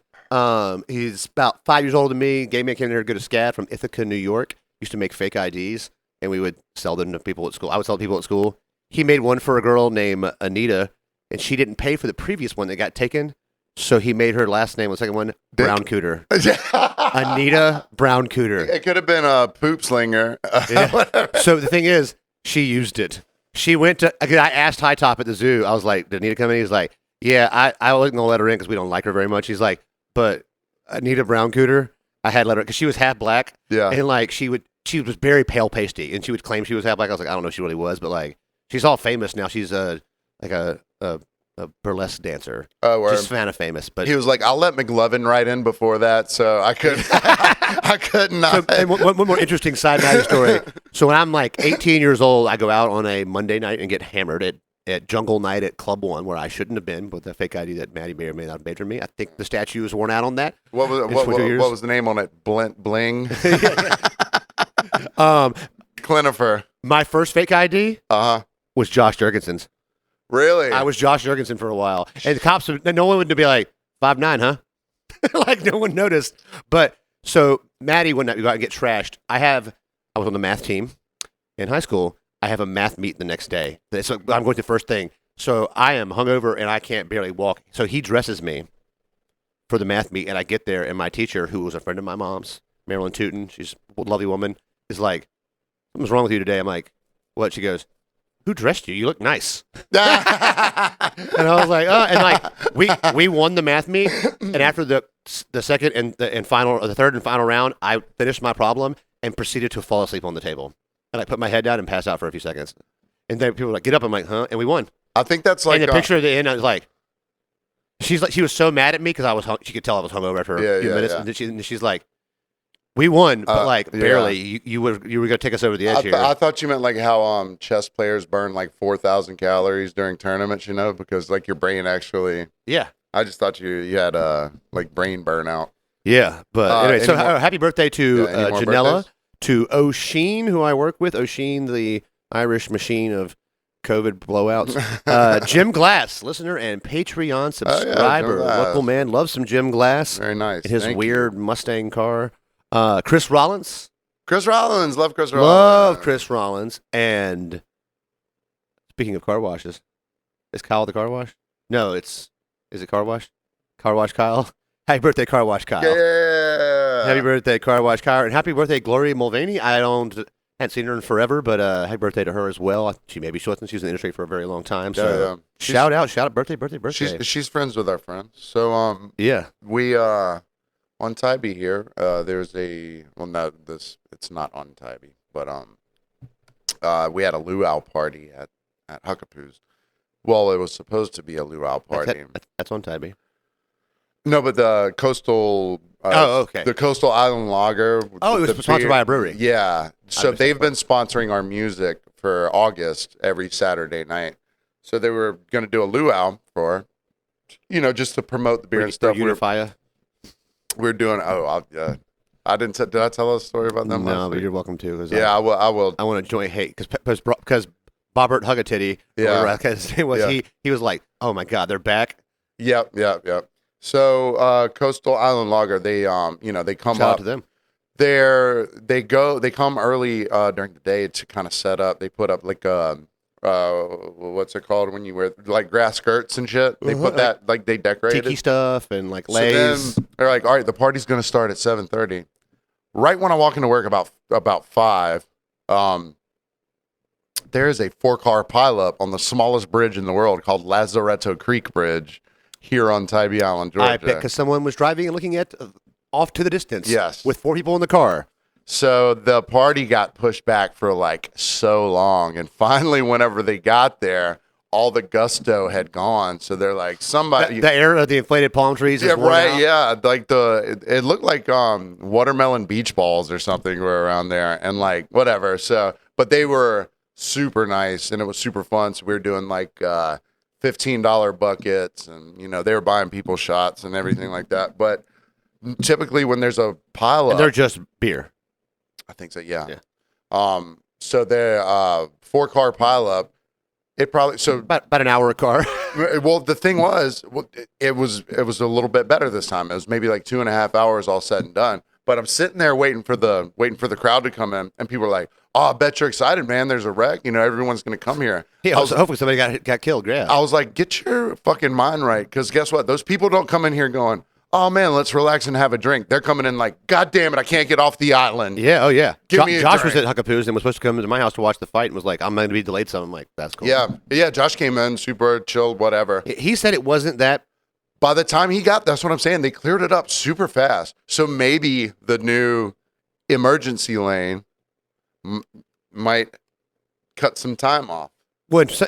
B: He's about 5 years older than me. Gay man came in here to go to SCAD from Ithaca, New York. Used to make fake IDs, and we would sell them to people at school. I would sell to people at school. He made one for a girl named Anita, and she didn't pay for the previous one that got taken. So he made her last name, the second one, Brown Cooter. Anita Brown Cooter.
A: It could have been a poop slinger.
B: Yeah. So the thing is, she used it. She went to, I asked High Top at the zoo, I was like, did Anita come in? He's like, yeah, I wasn't going to let her in because we don't like her very much. He's like, but Anita Brown Cooter, I had let her, because she was half black.
A: Yeah.
B: And like, she was very pale pasty, and she would claim she was half black. I was like, I don't know if she really was, but like, she's all famous now. She's like a burlesque dancer.
A: Oh,
B: she's kind of famous. But
A: he was like, I'll let McLovin right in before that, so I could I could not.
B: So, and one more interesting side note story. So when I'm like 18 years old, I go out on a Monday night and get hammered at Jungle Night at Club One, where I shouldn't have been, with the fake ID that Maddie may or may not have made for me. I think the statue was worn out on that.
A: What was the name on it? Bling. Clinifer.
B: My first fake ID was Josh Jurgensen's.
A: Really?
B: I was Josh Jurgensen for a while. And the cops, no one would be like, 5'9", huh? Like, no one noticed. But, so, Maddie would not go out and get trashed. I was on the math team in high school. I have a math meet the next day. So I'm going to the first thing. So I am hungover and I can't barely walk. So he dresses me for the math meet, and I get there, and my teacher, who was a friend of my mom's, Marilyn Tootin, she's a lovely woman, is like, something's wrong with you today. I'm like, what? She goes, who dressed you? You look nice. And I was like, and like we won the math meet, and after the second and final, or the third and final round, I finished my problem and proceeded to fall asleep on the table. And I put my head down and passed out for a few seconds. And then people were like, get up. I'm like, huh? And we won.
A: I think that's like
B: and the picture at the end, I was like, she was so mad at me because she could tell I was hungover after a few minutes, and she's like, we won, but like barely. You were gonna take us over the edge here.
A: I thought you meant like how chess players burn like 4,000 calories during tournaments, because like your brain actually.
B: Yeah.
A: I just thought you had like brain burnout.
B: Yeah, but anyway, so happy birthday to Janella, to O'Sheen, who I work with. O'Sheen, the Irish machine of COVID blowouts. Jim Glass, listener and Patreon subscriber. Local man, loves some Jim Glass.
A: Very nice.
B: In his weird Mustang car. Chris Rollins.
A: Love Chris Rollins.
B: Love Chris Rollins. And speaking of car washes, is Kyle the car wash? No, is it car wash? Car wash Kyle. Happy birthday, car wash Kyle.
A: Yeah.
B: Happy birthday, car wash Kyle. And happy birthday, Gloria Mulvaney. I hadn't seen her in forever, but happy birthday to her as well. She wasn't. She was in the industry for a very long time. So shout out, birthday.
A: She's friends with our friends. So we on Tybee here, there's it's not on Tybee, but we had a luau party at Huckapoo's. Well, it was supposed to be a luau party.
B: That's on Tybee.
A: No, but the coastal.
B: Okay.
A: The Coastal Island Lager.
B: It was sponsored by a brewery.
A: Yeah, so they've been sponsoring our music for August every Saturday night. So they were going to do a luau for, just to promote the beer and stuff. We're doing. I didn't. Did I tell a story about them?
B: No, but you're welcome to.
A: I will.
B: I want to join hate because Bobbert Huggatitty.
A: Yeah.
B: His name was he was like, oh my god, they're back.
A: Yep. So Coastal Island Lager, they they come
B: Shout
A: up
B: out to them.
A: They come early during the day to kind of set up. They put up like what's it called when you wear like grass skirts and shit. They put that like they decorated
B: tiki stuff and like lays.
A: So then they're like, all right, the party's gonna start at 7:30. Right when I walk into work about 5, there is a 4-car pileup on the smallest bridge in the world called Lazaretto Creek Bridge here on Tybee Island, Georgia.
B: I bet because someone was driving and looking at off to the distance.
A: Yes,
B: with 4 people in the car.
A: So the party got pushed back for like so long, and finally, whenever they got there, all the gusto had gone. So they're like, somebody
B: the air of the inflated palm trees.
A: Yeah, right. Yeah, like it looked like watermelon beach balls or something were around there, and like whatever. So, but they were super nice, and it was super fun. So we were doing like $15 buckets, and they were buying people shots and everything like that. But typically, when there's a pile
B: and they're just beer.
A: I think so. Yeah. So the 4-car pileup, it probably
B: about an hour a car.
A: Well, the thing was, it was a little bit better this time. It was maybe like 2.5 hours all said and done. But I'm sitting there waiting for the crowd to come in, and people are like, "Oh, I bet you're excited, man. There's a wreck. You know, everyone's going to come here."
B: Yeah, hopefully somebody got killed. Yeah.
A: I was like, "Get your fucking mind right," because guess what? Those people don't come in here going, "Oh man, let's relax and have a drink." They're coming in like, "God damn it, I can't get off the island."
B: Yeah. Oh yeah.
A: Give me a
B: Josh
A: drink.
B: was at Huckapoo's and was supposed to come to my house to watch the fight and was like, "I'm going to be delayed some." I'm like, "That's cool."
A: Yeah. Josh came in super chilled, whatever.
B: He said it wasn't that.
A: By the time he got, that's what I'm saying. They cleared it up super fast. So maybe the new emergency lane might cut some time off.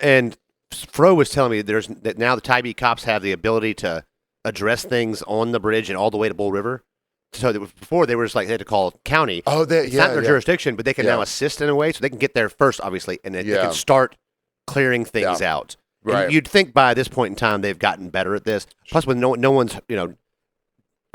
B: And Fro was telling me that now the Tybee cops have the ability to address things on the bridge and all the way to Bull River. So before they were just like they had to call county.
A: Oh,
B: it's not their jurisdiction, but they can now assist in a way, so they can get there first, obviously, and then they can start clearing things out.
A: Right.
B: And you'd think by this point in time they've gotten better at this. Plus, when no one's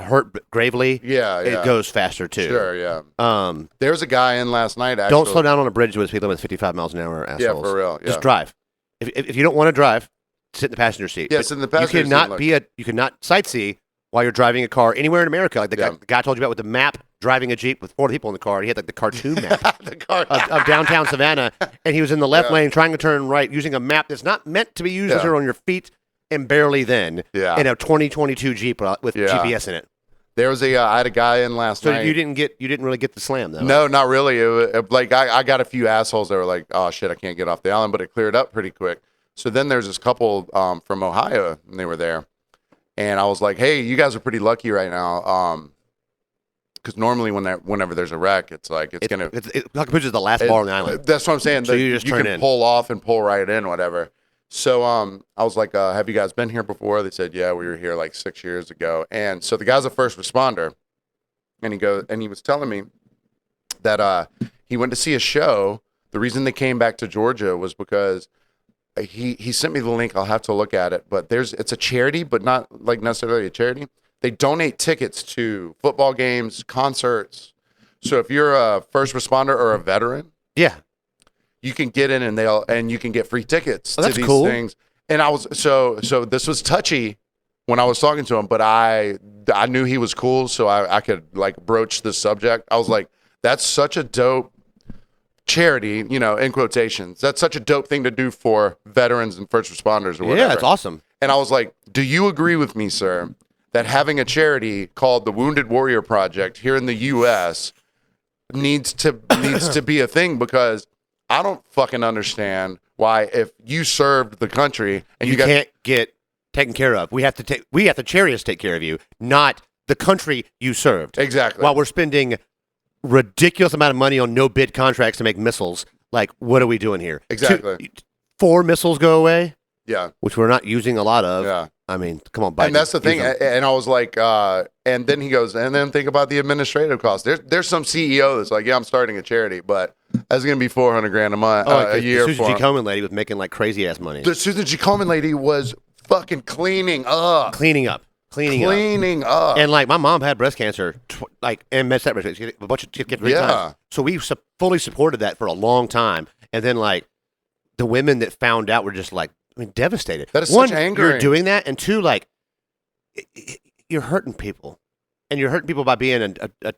B: hurt gravely, it goes faster too.
A: Sure, yeah. There's a guy in last night. Actually,
B: don't slow down on a bridge with speed limit 55 miles an hour. Assholes.
A: Yeah, for real. Yeah.
B: Just drive. If you don't want to drive, sit in the passenger seat.
A: Yeah, sit in the passenger seat.
B: You cannot sightsee while you're driving a car anywhere in America. Like the guy I told you about with the map, driving a Jeep with 40 people in the car. He had like the cartoon map of downtown Savannah, and he was in the left lane trying to turn right using a map that's not meant to be used as you're on your feet, and barely then in a 2022 Jeep with GPS in it.
A: There was I had a guy in last night.
B: So you didn't really get the slam though.
A: No, not really. I got a few assholes that were like, "Oh shit, I can't get off the island," but it cleared up pretty quick. So then there's this couple from Ohio, and they were there. And I was like, "Hey, you guys are pretty lucky right now, because normally whenever there's a wreck, it's like
B: Huckapoo's is the last bar on the island.
A: That's what I'm saying.
B: So you can
A: pull off and pull right in, whatever." So I was like, "Have you guys been here before?" They said, "Yeah, we were here like 6 years ago." And so the guy's a first responder, and he was telling me that he went to see a show. The reason they came back to Georgia was because he sent me the link. I'll have to look at it, but it's a charity, but not like necessarily a charity. They donate tickets to football games, concerts. So if you're a first responder or a veteran, you can get in and you can get free tickets to these things. And I was so this was touchy when I was talking to him, but I knew he was cool, so I could like broach this subject. I was like, that's such a dope charity, in quotations. That's such a dope thing to do for veterans and first responders or whatever.
B: Yeah, it's awesome.
A: And I was like, do you agree with me, sir, that having a charity called the Wounded Warrior Project here in the U.S. needs to be a thing? Because I don't fucking understand why, if you served the country and you
B: can't get taken care of, we have the charities take care of you, not the country you served.
A: Exactly.
B: While we're spending ridiculous amount of money on no bid contracts to make missiles, like what are we doing here?
A: Exactly.
B: 4 missiles go away.
A: Yeah.
B: Which we're not using a lot of.
A: Yeah.
B: I mean, come on, Biden.
A: And that's the thing. And I was like, and then he goes, and then think about the administrative costs. There's some CEO that's like, yeah, I'm starting a charity, but that's going to be $400,000 a month, a year.
B: The Susan G. Komen lady was making like crazy ass money.
A: The Susan G. Komen lady was fucking cleaning up.
B: And like my mom had breast cancer, and metastatic breast cancer. She had a bunch of kids every time. So we fully supported that for a long time. And then like the women that found out were just like, devastated.
A: That is
B: One,
A: such anger.
B: You're doing that, and 2, like you're hurting people, and you're hurting people by being a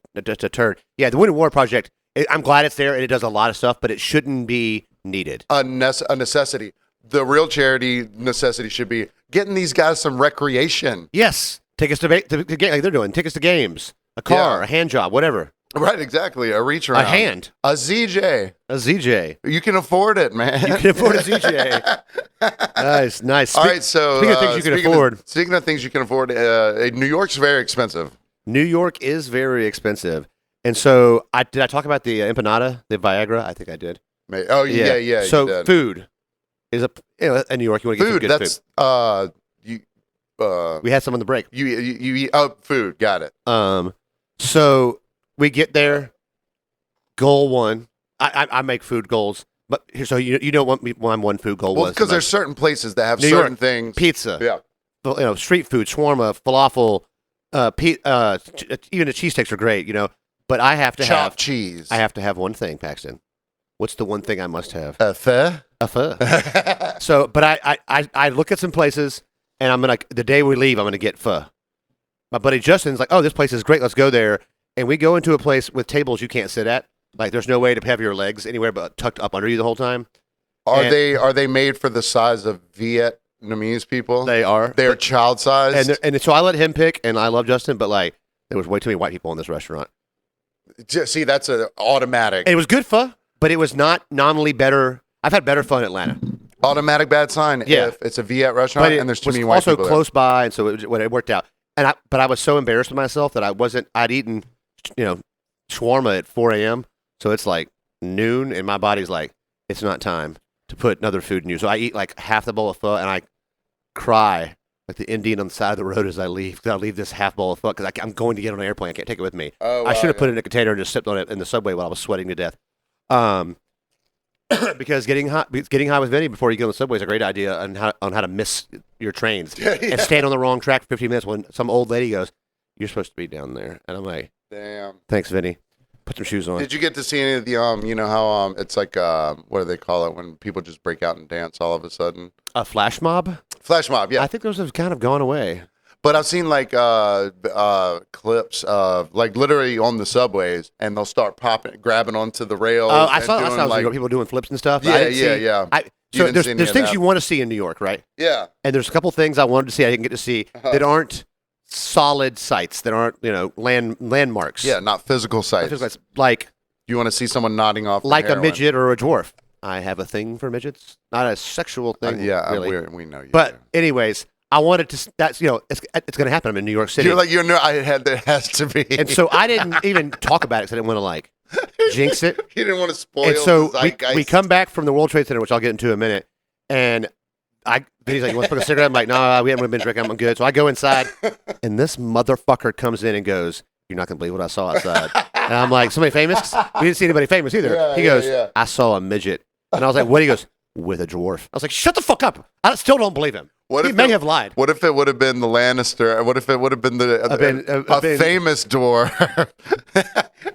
B: turd. Yeah, the Wounded Warrior Project. I'm glad it's there, and it does a lot of stuff, but it shouldn't be needed.
A: A necessity. The real charity necessity should be getting these guys some recreation.
B: Yes, take us to like they're doing. Take us to games, a car, a hand job, whatever.
A: Right, exactly. A reach around.
B: A hand.
A: A ZJ. You can afford it, man.
B: You can afford a ZJ. Nice.
A: All right, so
B: speaking of things you can afford.
A: Speaking of things you can afford, New York's very expensive.
B: New York is very expensive. And so, did I talk about the empanada, the Viagra? I think I did.
A: Oh, yeah.
B: So, food is in New York. You want to get some good food. We had some on the break.
A: You eat food. Got it.
B: So we get there. Goal 1. I make food goals, but so you don't want me when one food goal was.
A: Well, because there's certain places that have
B: New
A: certain
B: York,
A: things.
B: Pizza.
A: Yeah.
B: Street food, shawarma, falafel, even the cheesesteaks are great. But I have to
A: chopped cheese.
B: I have to have one thing, Paxton. what's the one thing I must have?
A: A pho?
B: A pho. So, but I look at some places, and I'm going to, the day we leave, I'm going to get pho. My buddy Justin's like, oh, this place is great. Let's go there. And we go into a place with tables you can't sit at. Like, there's no way to have your legs anywhere but tucked up under you the whole time.
A: Are they made for the size of Vietnamese people?
B: They are.
A: They're child sized.
B: And so I let him pick, and I love Justin, but like there was way too many white people in this restaurant.
A: See, that's an automatic.
B: It was good pho, but it was not nominally better. I've had better pho in Atlanta.
A: Automatic bad sign if it's a Viet restaurant and there's too many white people.
B: Also close by, and so it worked out. But I was so embarrassed with myself that I'd eaten, shawarma at 4 a.m. So it's like noon, and my body's like, it's not time to put another food in you. So I eat like half the bowl of pho, and I cry like the Indian on the side of the road as I leave. I'll leave this half bowl of pho because I'm going to get on an airplane. I can't take it with me.
A: Oh, wow,
B: I should have put it in a container and just sipped on it in the subway while I was sweating to death. Because getting high with Vinny before you get on the subway is a great idea on how to miss your trains and stand on the wrong track for 15 minutes when some old lady goes, "You're supposed to be down there," and I'm like,
A: "Damn,
B: thanks, Vinny." Put some shoes on.
A: Did you get to see any of the how it's like what do they call it when people just break out and dance all of a sudden?
B: A flash mob?
A: Flash mob, yeah.
B: I think those have kind of gone away.
A: But I've seen like clips of like literally on the subways, and they'll start grabbing onto the rails.
B: Oh, I saw people doing flips and stuff.
A: Yeah.
B: So there's things you want to see in New York, right?
A: Yeah.
B: And there's a couple things I wanted to see I didn't get to see that aren't solid sites, that aren't landmarks.
A: Yeah, not physical sites.
B: Like
A: you want to see someone nodding off,
B: like a midget or a dwarf. I have a thing for midgets, not a sexual thing. Really.
A: We know you.
B: But anyways, I wanted to. That's it's going to happen. I'm in New York City.
A: You're like there has to be.
B: And so I didn't even talk about it because I didn't want to like jinx it.
A: You didn't want to spoil.
B: And so we come back from the World Trade Center, which I'll get into in a minute, and he's like, "You want to smoke a cigarette?" I'm like, "No, we haven't been drinking. I'm good." So I go inside, and this motherfucker comes in and goes, "You're not gonna believe what I saw outside." And I'm like, "Somebody famous?" We didn't see anybody famous either.
A: Yeah,
B: he goes, "I saw a midget," and I was like, "What?" He goes, "With a dwarf." I was like, "Shut the fuck up!" I still don't believe him. He may have lied.
A: What if it would have been the Lannister? What if it would have been a famous dwarf?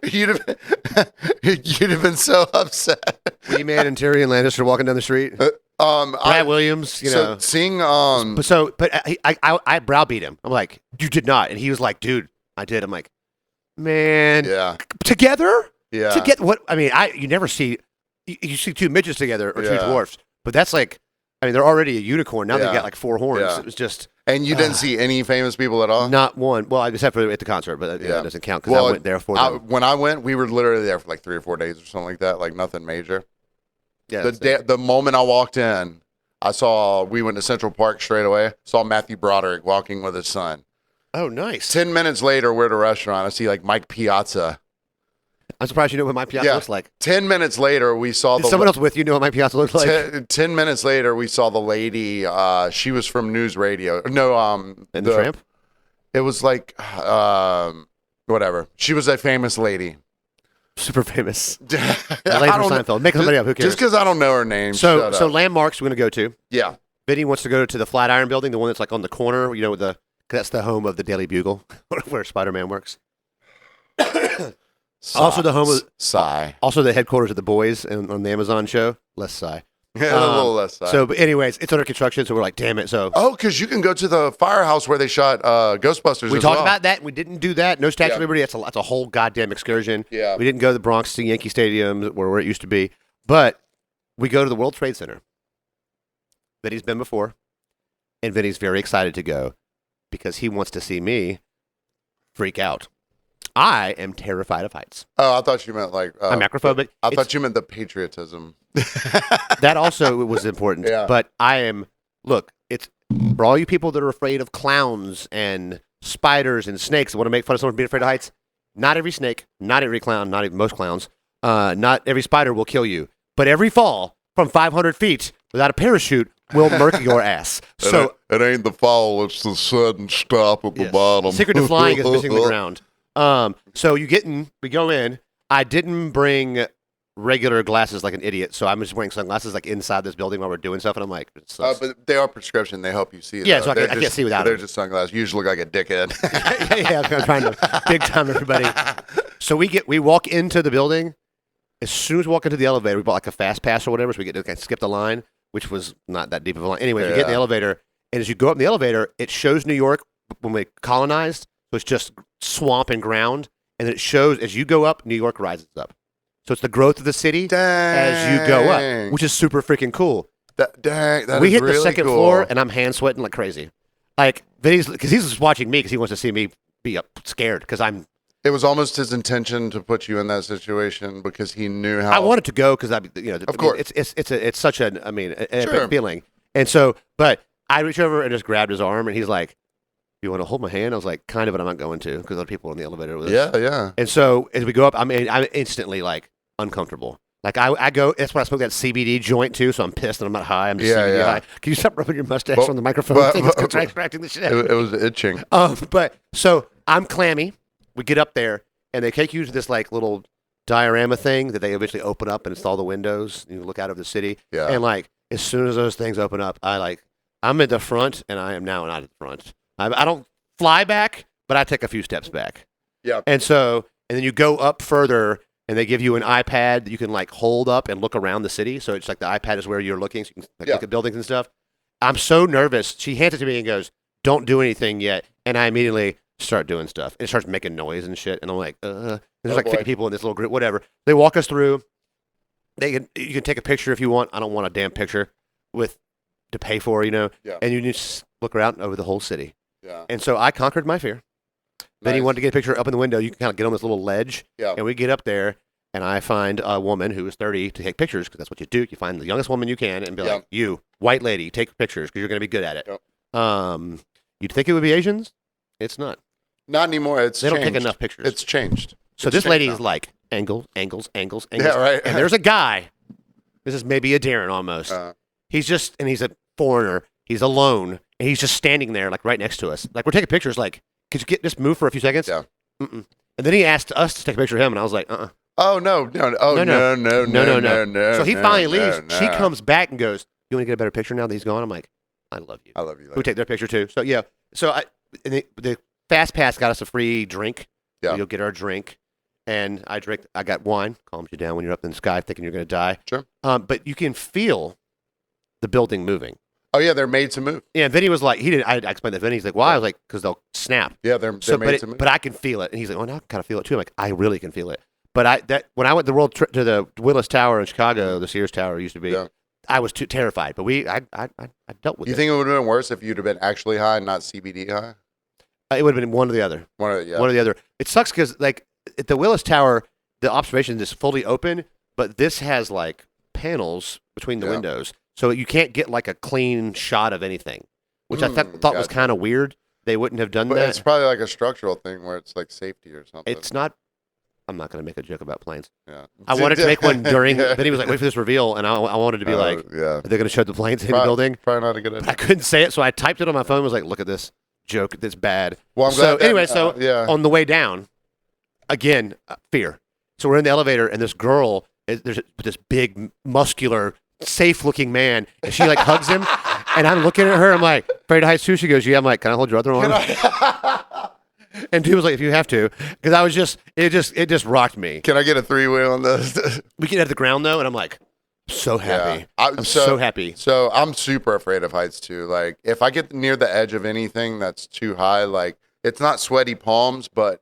A: You'd have been so upset.
B: Wee-Man and Tyrion Lannister walking down the street. Brad Williams,
A: So seeing
B: but I browbeat him. I'm like, "You did not," and he was like, "Dude, I did." I'm like, "Man,
A: yeah,
B: together,
A: yeah,
B: together." What I mean, you never see you see two midgets together or two dwarfs, but that's like, I mean, they're already a unicorn now. They got like 4 horns.
A: Yeah.
B: It was just.
A: And you didn't see any famous people at all?
B: Not one. Well, except for at the concert, but that doesn't count because I went there for them.
A: When I went, we were literally there for like 3 or 4 days or something like that, like nothing major.
B: Yeah.
A: The moment I walked in, we went to Central Park straight away, saw Matthew Broderick walking with his son.
B: Oh, nice.
A: 10 minutes later, we're at a restaurant. I see like Mike Piazza.
B: I'm surprised you know what Mike Piazza looks like.
A: 10 minutes later, we saw
B: someone else with you know what Mike Piazza looks like?
A: 10 minutes later, we saw the lady. She was from News Radio. No,
B: and the Tramp?
A: It was like, whatever. She was a famous lady.
B: Super famous. A lady from Seinfeld. Make somebody up. Who cares?
A: Just because I don't know her name.
B: So landmarks we're going to go to.
A: Yeah.
B: Vinny wants to go to the Flatiron Building, the one that's like on the corner, that's the home of the Daily Bugle, where Spider-Man works. Also the home of
A: Sigh.
B: Also the headquarters of the boys on the Amazon show. Less sigh.
A: A little less sigh.
B: So, but anyways, it's under construction, so we're like, damn it. So
A: because you can go to the firehouse where they shot Ghostbusters.
B: We talked about that. And we didn't do that. No Statue of Liberty. That's a whole goddamn excursion.
A: Yeah.
B: We didn't go to the Bronx to Yankee Stadium where it used to be, but we go to the World Trade Center. Vinny's been before, and Vinny's very excited to go because he wants to see me freak out. I am terrified of heights.
A: Oh, I thought you meant like...
B: I'm acrophobic.
A: I thought you meant the patriotism.
B: That also was important.
A: Yeah.
B: But I am... Look, it's for all you people that are afraid of clowns and spiders and snakes that want to make fun of someone being afraid of heights, not every snake, not every clown, not even most clowns, not every spider will kill you. But every fall from 500 feet without a parachute will murk your ass. So
A: it ain't the fall, it's the sudden stop at the bottom.
B: Secret to flying is missing the ground. So we go in. I didn't bring regular glasses like an idiot, so I'm just wearing sunglasses like inside this building while we're doing stuff, and I'm like,
A: but they are prescription. They help you see.
B: Yeah, so I can't see without them.
A: They're just sunglasses. You usually look like a dickhead.
B: yeah, I'm trying to big time everybody. So we walk into the building, as soon as we walk into the elevator, we bought like a fast pass or whatever, so we get to kind of skip the line, which was not that deep of a line. Anyway, you get in the elevator, and as you go up in the elevator, it shows New York when we colonized, so it's just swamp and ground, and then it shows as you go up, New York rises up. So it's the growth of the city as you go up, which is super freaking cool. We hit the second floor, and I'm hand sweating like crazy. Like, because he's just watching me because he wants to see me be scared because I'm.
A: It was almost his intention to put you in that situation because he knew how.
B: I wanted to go because
A: of course,
B: it's such an epic feeling, and so but I reached over and just grabbed his arm, and he's like, "You want to hold my hand?" I was like, "Kind of, but I'm not going to because other people in the elevator with us."
A: Yeah.
B: And so as we go up, I'm instantly like uncomfortable. Like I go. That's why I smoked that CBD joint too. So I'm pissed and I'm not high. I'm just CBD high. Can you stop rubbing your mustache on the microphone? It's contracting the shit out.
A: It was itching.
B: But so I'm clammy. We get up there and they take you to this like little diorama thing that they eventually open up and install the windows. And you look out over the city. Yeah. And like as soon as those things open up, I'm at the front and I am now not at the front. I don't fly back, but I take a few steps back.
A: Yeah.
B: And then you go up further. And they give you an iPad that you can like hold up and look around the city. So it's like the iPad is where you're looking, so you can look at buildings and stuff. I'm so nervous. She hands it to me and goes, "Don't do anything yet." And I immediately start doing stuff. It starts making noise and shit. And I'm like, There's like 50 people in this little group, whatever. They walk us through. You can take a picture if you want. I don't want a damn picture to pay for, Yeah. And you just look around over the whole city.
A: Yeah.
B: And so I conquered my fear. Then he wanted to get a picture up in the window. You can kind of get on this little ledge.
A: Yeah.
B: And we get up there, and I find a woman who is 30 to take pictures, because that's what you do. You find the youngest woman you can and be like, "You, white lady, take pictures because you're going to be good at it." Yep. You'd think it would be Asians. It's not.
A: Not anymore. They
B: don't take enough pictures.
A: It's changed.
B: So this lady is like, angles.
A: Yeah, right.
B: And there's a guy. This is maybe a Darren almost. He's a foreigner. He's alone. And he's just standing there, like right next to us. Like we're taking pictures, like, "Could you just move for a few seconds?"
A: Yeah.
B: And then he asked us to take a picture of him, and I was like,
A: Oh, no. Oh, no.
B: So he finally leaves. She comes back and goes, "You want to get a better picture now that he's gone?" I'm like, "I love you."
A: I love you.
B: We take their picture too. So, yeah. So the Fast Pass got us a free drink. Yeah. You'll get our drink. And I got wine. Calms you down when you're up in the sky thinking you're going to die.
A: Sure.
B: But you can feel the building moving.
A: Oh, yeah, they're made to move.
B: Yeah, Vinny was like, I explained that to Vinny. He's like, "Why?" I was like, "Because they'll snap."
A: Yeah, they're made to move.
B: But I can feel it. And he's like, "Oh, now I kind of feel it too." I'm like, "I really can feel it." But when I went the world trip to the Willis Tower in Chicago, the Sears Tower used to be, I was too terrified. But I dealt with it.
A: You think it would have been worse if you'd have been actually high and not CBD high?
B: It would have been one or the other. One or the other. It sucks because like at the Willis Tower, the observation is fully open, but this has like panels between the windows. So you can't get like a clean shot of anything, which I thought was kind of weird. They wouldn't have done that.
A: It's probably like a structural thing where it's like safety or something.
B: It's not. I'm not going to make a joke about planes.
A: Yeah.
B: I wanted to make one during. Then he was like, "Wait for this reveal," and I wanted to be like, "Are they going to show the planes in the building?"
A: Probably not a good idea.
B: I couldn't say it, so I typed it on my phone. Was like, "Look at this joke. That's bad."
A: Well, I'm glad
B: on the way down, again, fear. So we're in the elevator, and this girl, there's this big, muscular, safe-looking man, and she like hugs him, and I'm looking at her. I'm like, "Afraid of heights too?" She goes, "Yeah." I'm like, "Can I hold your other arm?" And he was like, "If you have to," because I was it just rocked me.
A: Can I get a 3-way on this?
B: We get at the ground though, and I'm like, so happy. Yeah. I'm so happy.
A: So I'm super afraid of heights too. Like if I get near the edge of anything that's too high, like it's not sweaty palms, but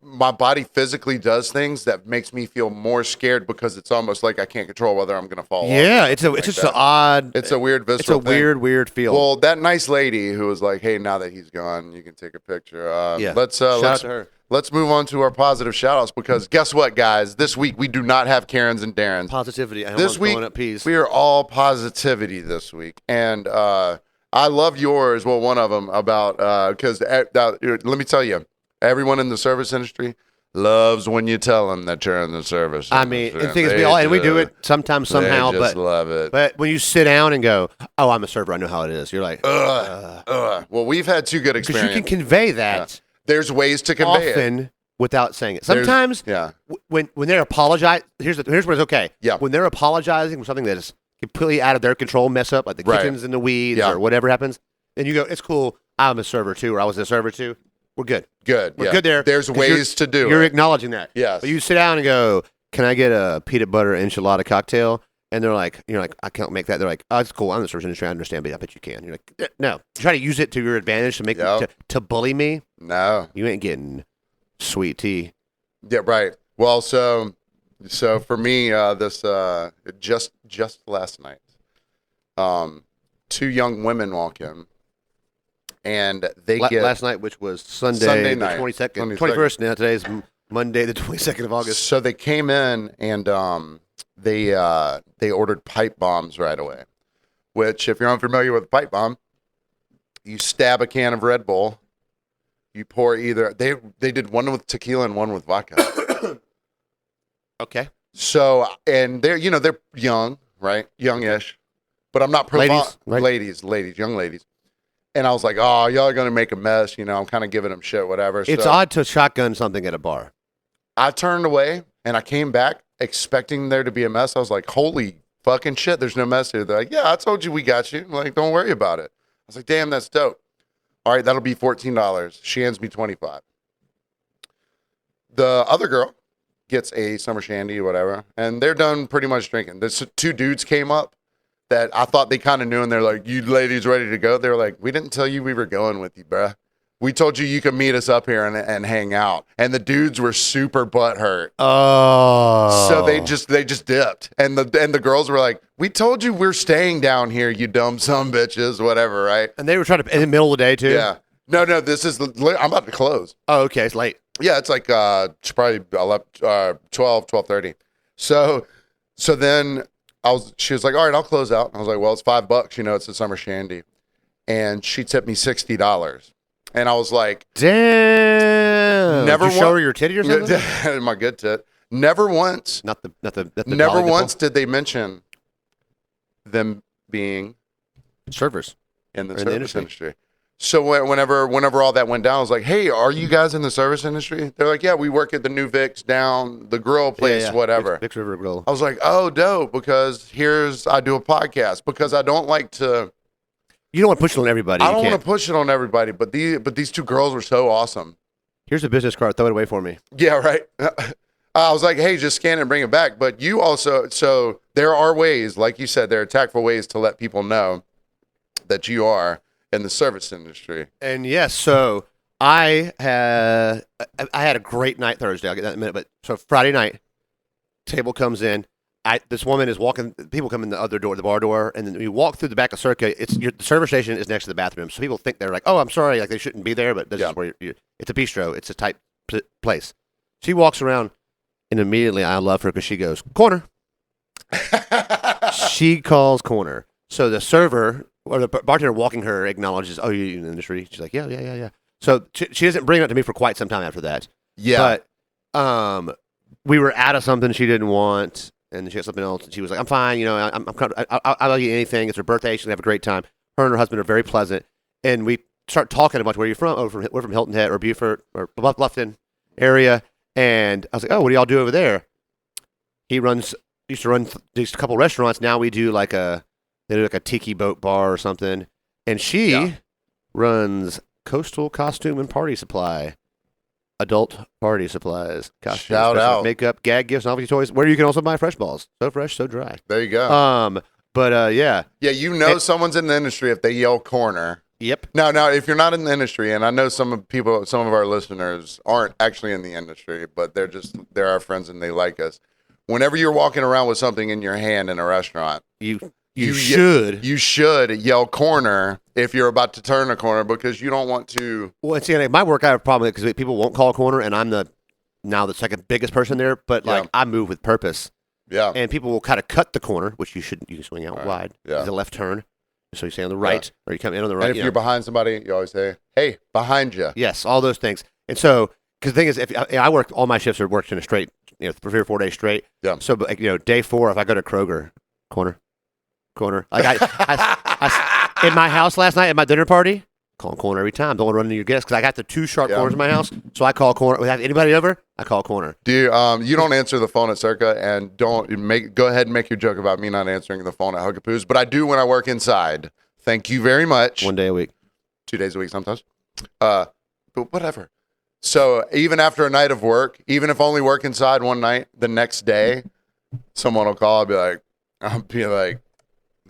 A: my body physically does things that makes me feel more scared because it's almost like I can't control whether I'm going to fall off.
B: Yeah, it's just an odd.
A: It's a weird visceral thing.
B: weird feel.
A: Well, that nice lady who was like, "Hey, now that he's gone, you can take a picture." Let's
B: shout out to her.
A: Let's move on to our positive shout-outs because guess what, guys? This week we do not have Karens and Darrens.
B: Positivity.
A: This week we are all positivity this week, and I love yours. Well, one of them about because let me tell you. Everyone in the service industry loves when you tell them that you're in the service industry.
B: I mean, the thing is, we do it sometimes, somehow,
A: they just love it.
B: But when you sit down and go, "Oh, I'm a server, I know how it is," you're like,
A: Well, we've had 2 good experiences.
B: Because you can convey that.
A: Yeah. There's ways to convey
B: often without saying it. Sometimes, when they're apologizing, here's where it's okay.
A: Yeah.
B: When they're apologizing for something that is completely out of their control, mess up, like the kitchen's in the weeds or whatever happens, and you go, "It's cool, I'm a server too," or "I was a server too." we're good.
A: Good.
B: We're good there.
A: There's ways to do it.
B: You're acknowledging that.
A: Yes.
B: But you sit down and go, can I get a peanut butter enchilada cocktail? And you're like, I can't make that. They're like, oh, it's cool. I'm in the service industry. I understand, but I bet you can. You're like, no. You try to use it to your advantage to make to bully me.
A: No.
B: You ain't getting sweet tea.
A: Yeah, right. Well, so for me, this just last night, 2 young women walk in, and they get
B: last night, which was Sunday
A: night,
B: the 22nd, 21st. Now today's Monday, the 22nd of August.
A: So they came in and they ordered pipe bombs right away. Which, if you're unfamiliar with a pipe bomb, you stab a can of Red Bull. You pour either they did one with tequila and one with vodka.
B: Okay.
A: So and they're young, right? Youngish, but I'm not
B: ladies, right?
A: ladies, young ladies. And I was like, oh, y'all are gonna make a mess. I'm kind of giving them shit, whatever.
B: It's odd to shotgun something at a bar.
A: I turned away and I came back expecting there to be a mess. I was like, holy fucking shit, there's no mess here. They're like, yeah, I told you we got you. I'm like, don't worry about it. I was like, damn, that's dope. All right, that'll be $14. She hands me $25. The other girl gets a summer shandy or whatever, and they're done pretty much drinking. There's 2 dudes came up that I thought they kind of knew, and they're like, you ladies ready to go? They were like, we didn't tell you we were going with you, bruh. We told you could meet us up here and hang out. And the dudes were super butthurt.
B: Oh.
A: So they just dipped. And the girls were like, we told you we're staying down here, you dumb sumbitches, whatever, right?
B: And they were trying to, in the middle of the day, too?
A: Yeah. No, this is, I'm about to close.
B: Oh, okay. It's late.
A: Yeah, it's like probably 12:30. So then she was like, all right, I'll close out. I was like, well, it's $5, it's a summer shandy. And she tipped me $60. And I was like,
B: damn. Never did you show her your titty or something?
A: My good tit. Never once.
B: Not the
A: never once did they mention them being
B: servers
A: in the service industry. So whenever all that went down, I was like, hey, are you guys in the service industry? They're like, yeah, we work at the New Vic's down the grill place, whatever.
B: Vic's River Grill.
A: I was like, oh, dope, because I do a podcast, because I don't like to.
B: You don't want to push it on everybody.
A: I don't want to push it on everybody, but these 2 girls were so awesome.
B: Here's a business card. Throw it away for me.
A: Yeah, right. I was like, hey, just scan it and bring it back. But you also, so there are ways, like you said, there are tactful ways to let people know that you are in the service industry.
B: And yes, so I had a great night Thursday. I'll get that in a minute. But so Friday night, table comes in. This woman is walking. People come in the other door, the bar door, and then you walk through the back of Circa. The service station is next to the bathroom, so people think they're like, "Oh, I'm sorry, like they shouldn't be there," but this is where it's a bistro. It's a tight place. She walks around, and immediately I love her because she goes corner. She calls corner. So the server or the bartender walking her acknowledges, "Oh, you're in the industry." She's like, "Yeah." So she doesn't bring it up to me for quite some time after that.
A: Yeah,
B: but we were out of something she didn't want. And she had something else, and she was like, I'm fine, I'll eat anything. It's her birthday. She's going to have a great time. Her and her husband are very pleasant. And we start talking about where you're from. Oh, we're from Hilton Head or Beaufort or Bluffton area. And I was like, oh, what do y'all do over there? He used to run just a couple restaurants. Now they do like a tiki boat bar or something. And she runs Coastal Costume and Party Supply. Adult party supplies, costumes,
A: shout out,
B: makeup, gag gifts, novelty toys. Where you can also buy fresh balls. So fresh, so dry.
A: There you go.
B: Yeah.
A: Yeah, someone's in the industry if they yell corner.
B: Yep.
A: Now, if you're not in the industry, and I know some of our listeners aren't actually in the industry, but they're our friends and they like us. Whenever you're walking around with something in your hand in a restaurant, you should yell corner if you're about to turn a corner, because you don't want to.
B: Well, see, my work, I have a problem because people won't call corner, and I'm the second biggest person there. But I move with purpose.
A: Yeah.
B: And people will kind of cut the corner, which you can swing out wide. Yeah. It's a left turn, so you stay on the right, or you come in on the right.
A: And if you're behind somebody, you always say, "Hey, behind you."
B: Yes, all those things. And so, because the thing is, if I work, all my shifts are worked in a straight, 3 or 4 days straight.
A: Yeah.
B: So, day 4, if I go to Kroger, corner. Like I in my house last night at my dinner party, calling corner every time. Don't want to run into your guests because I got the 2 sharp corners in my house. So I call corner. Without anybody over, I call corner.
A: Do you don't answer the phone at Circa, and go ahead and make your joke about me not answering the phone at Hugapoos, but I do when I work inside. Thank you very much.
B: 1 day a week.
A: 2 days a week sometimes. but whatever. So even after a night of work, even if only work inside one night, the next day, someone will call. I'll be like,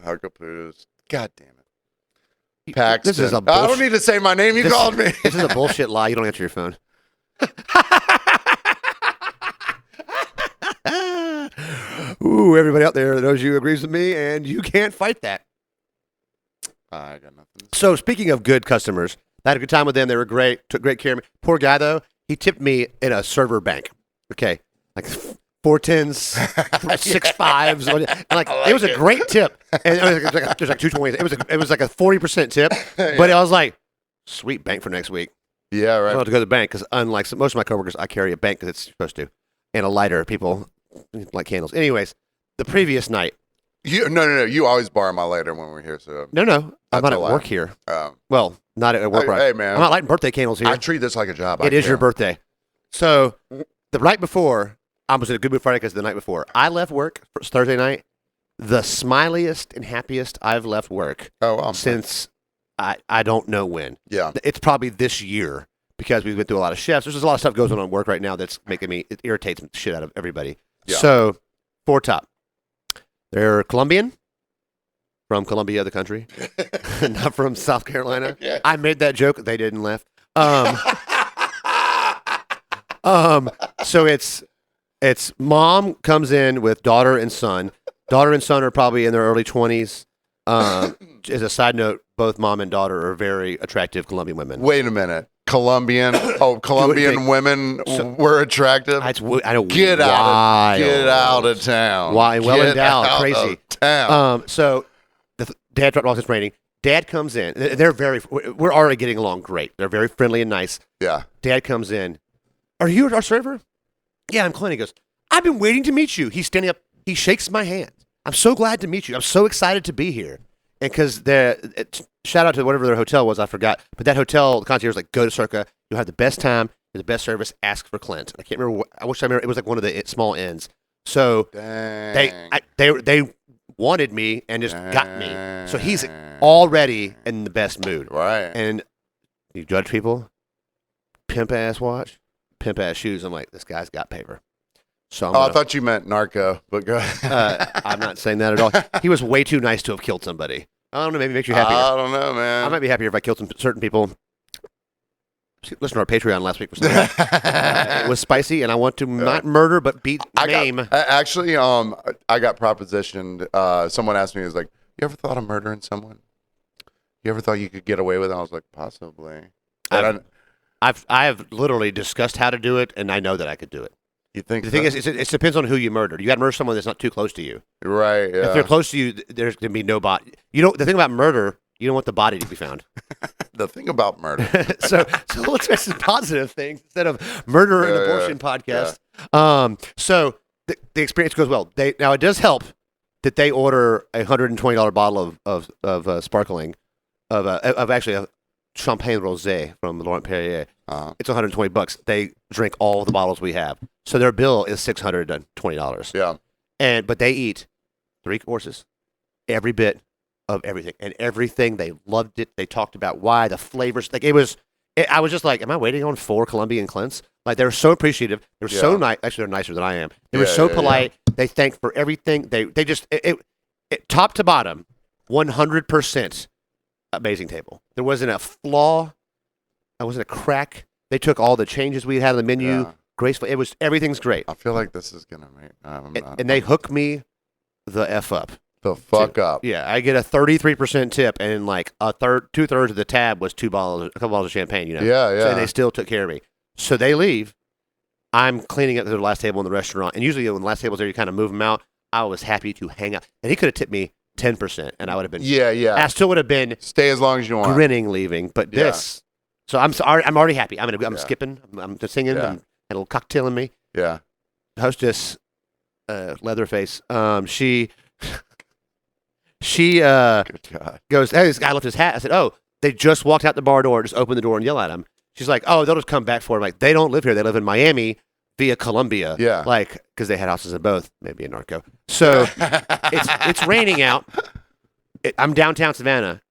A: Huckapoo's. God damn it. Paxton.
B: This is a
A: I don't need to say my name. You called me.
B: This is a bullshit lie. You don't answer your phone. Ooh, everybody out there that knows you agrees with me, and you can't fight that.
A: I got nothing.
B: So speaking of good customers, I had a good time with them. They were great. Took great care of me. Poor guy, though, he tipped me in a server bank. Okay. Like 4 10s, 6 5s. And like it was a great tip. And it was like 220. It was like a 40% tip. Yeah. But I was like, sweet bank for next week.
A: Yeah, right.
B: I don't have to go to the bank because unlike most of my coworkers, I carry a bank because it's supposed to. And a lighter. People like candles. Anyways, the previous night.
A: No. You always borrow my lighter when we're here. So
B: No. I'm not at work here. Well, not at work.
A: Hey, man.
B: I'm not lighting birthday candles here.
A: I treat this like a job.
B: It is your birthday. So the night before, I was in a good mood Friday because the night before, I left work Thursday night, the smiliest and happiest I've left work since I don't know when.
A: Yeah.
B: It's probably this year because we've been through a lot of shifts. There's just a lot of stuff going on at work right now that's making me, it irritates the shit out of everybody. Yeah. So, 4 top. They're Colombian. From Colombia, the country, not from South Carolina. Yeah. I made that joke. They didn't laugh. So it's mom comes in with daughter and son. Daughter and son are probably in their early 20s. As a side note, both mom and daughter are very attractive Colombian women.
A: Wait a minute. Colombian women were attractive.
B: I don't
A: get out of town.
B: Why? Well endowed, crazy. So Dad dropped off. It's raining. Dad comes in. We're already getting along great. They're very friendly and nice.
A: Yeah.
B: Dad comes in. Are you our server? Yeah, I'm Clint. He goes, I've been waiting to meet you. He's standing up. He shakes my hand. I'm so glad to meet you. I'm so excited to be here. And because shout out to whatever their hotel was, I forgot. But that hotel, the concierge was like, go to Circa. You'll have the best time, the best service. Ask for Clint. I can't remember. I wish I remember. It was like one of the small inns. So they wanted me and just got me. So he's already in the best mood.
A: Right.
B: And you judge people, pimp ass watch, pimp ass shoes. I'm like, this guy's got paper. So
A: I thought you meant narco, but go ahead.
B: I'm not saying that at all. He was way too nice to have killed somebody. I don't know, maybe it makes you happier.
A: I don't know, man.
B: I might be happier if I killed some certain people. Listen to our Patreon last week. It was spicy, and I want to not murder, but maim.
A: Actually, I got propositioned. Someone asked me, "Is like, you ever thought of murdering someone? You ever thought you could get away with it?" I was like, possibly.
B: I have literally discussed how to do it, and I know that I could do it.
A: You think
B: the thing is, it depends on who you murdered. You got to murder someone that's not too close to you.
A: Right. Yeah.
B: If they're close to you, there's going to be no body. The thing about murder, you don't want the body to be found.
A: The thing about murder.
B: so let's make some positive things instead of murder and abortion podcast. Yeah. So the experience goes well. Now it does help that they order a $120 bottle of sparkling of actually a champagne rosé from Laurent Perrier. It's $120. They drink all the bottles we have, so their bill is $620.
A: Yeah,
B: but they eat 3 courses, every bit of everything, and everything. They loved it. They talked about why, the flavors. Like I was just like, am I waiting on 4 Colombian Clints? Like they were so appreciative. They were so nice. Actually, they're nicer than I am. They were so polite. Yeah. They thanked for everything. They just it top to bottom, 100% amazing table. There wasn't a flaw. There wasn't a crack. They took all the changes we had on the menu gracefully. Everything's great.
A: I feel like this is gonna make.
B: And they hook me the F up.
A: The fuck up.
B: Yeah, I get a 33% tip, and like 2/3 of the tab was a couple bottles of champagne.
A: Yeah.
B: So, and they still took care of me. So they leave. I'm cleaning up the last table in the restaurant, and usually when the last table's there, you kind of move them out. I was happy to hang out, and he could have tipped me 10%, and I would have been.
A: Yeah.
B: I still would have been.
A: Stay as long as you want.
B: Grinning, leaving, but this. So I'm sorry. I'm already happy. I'm skipping. I'm just singing. And a little cocktail in me.
A: Yeah.
B: Hostess, Leatherface. She goes, hey, this guy left his hat. I said, oh, they just walked out the bar door, just open the door and yell at him. She's like, oh, they'll just come back for him. Like, they don't live here. They live in Miami via Colombia.
A: Yeah.
B: Like, because they had houses in both, maybe a narco. So it's raining out. I'm downtown Savannah.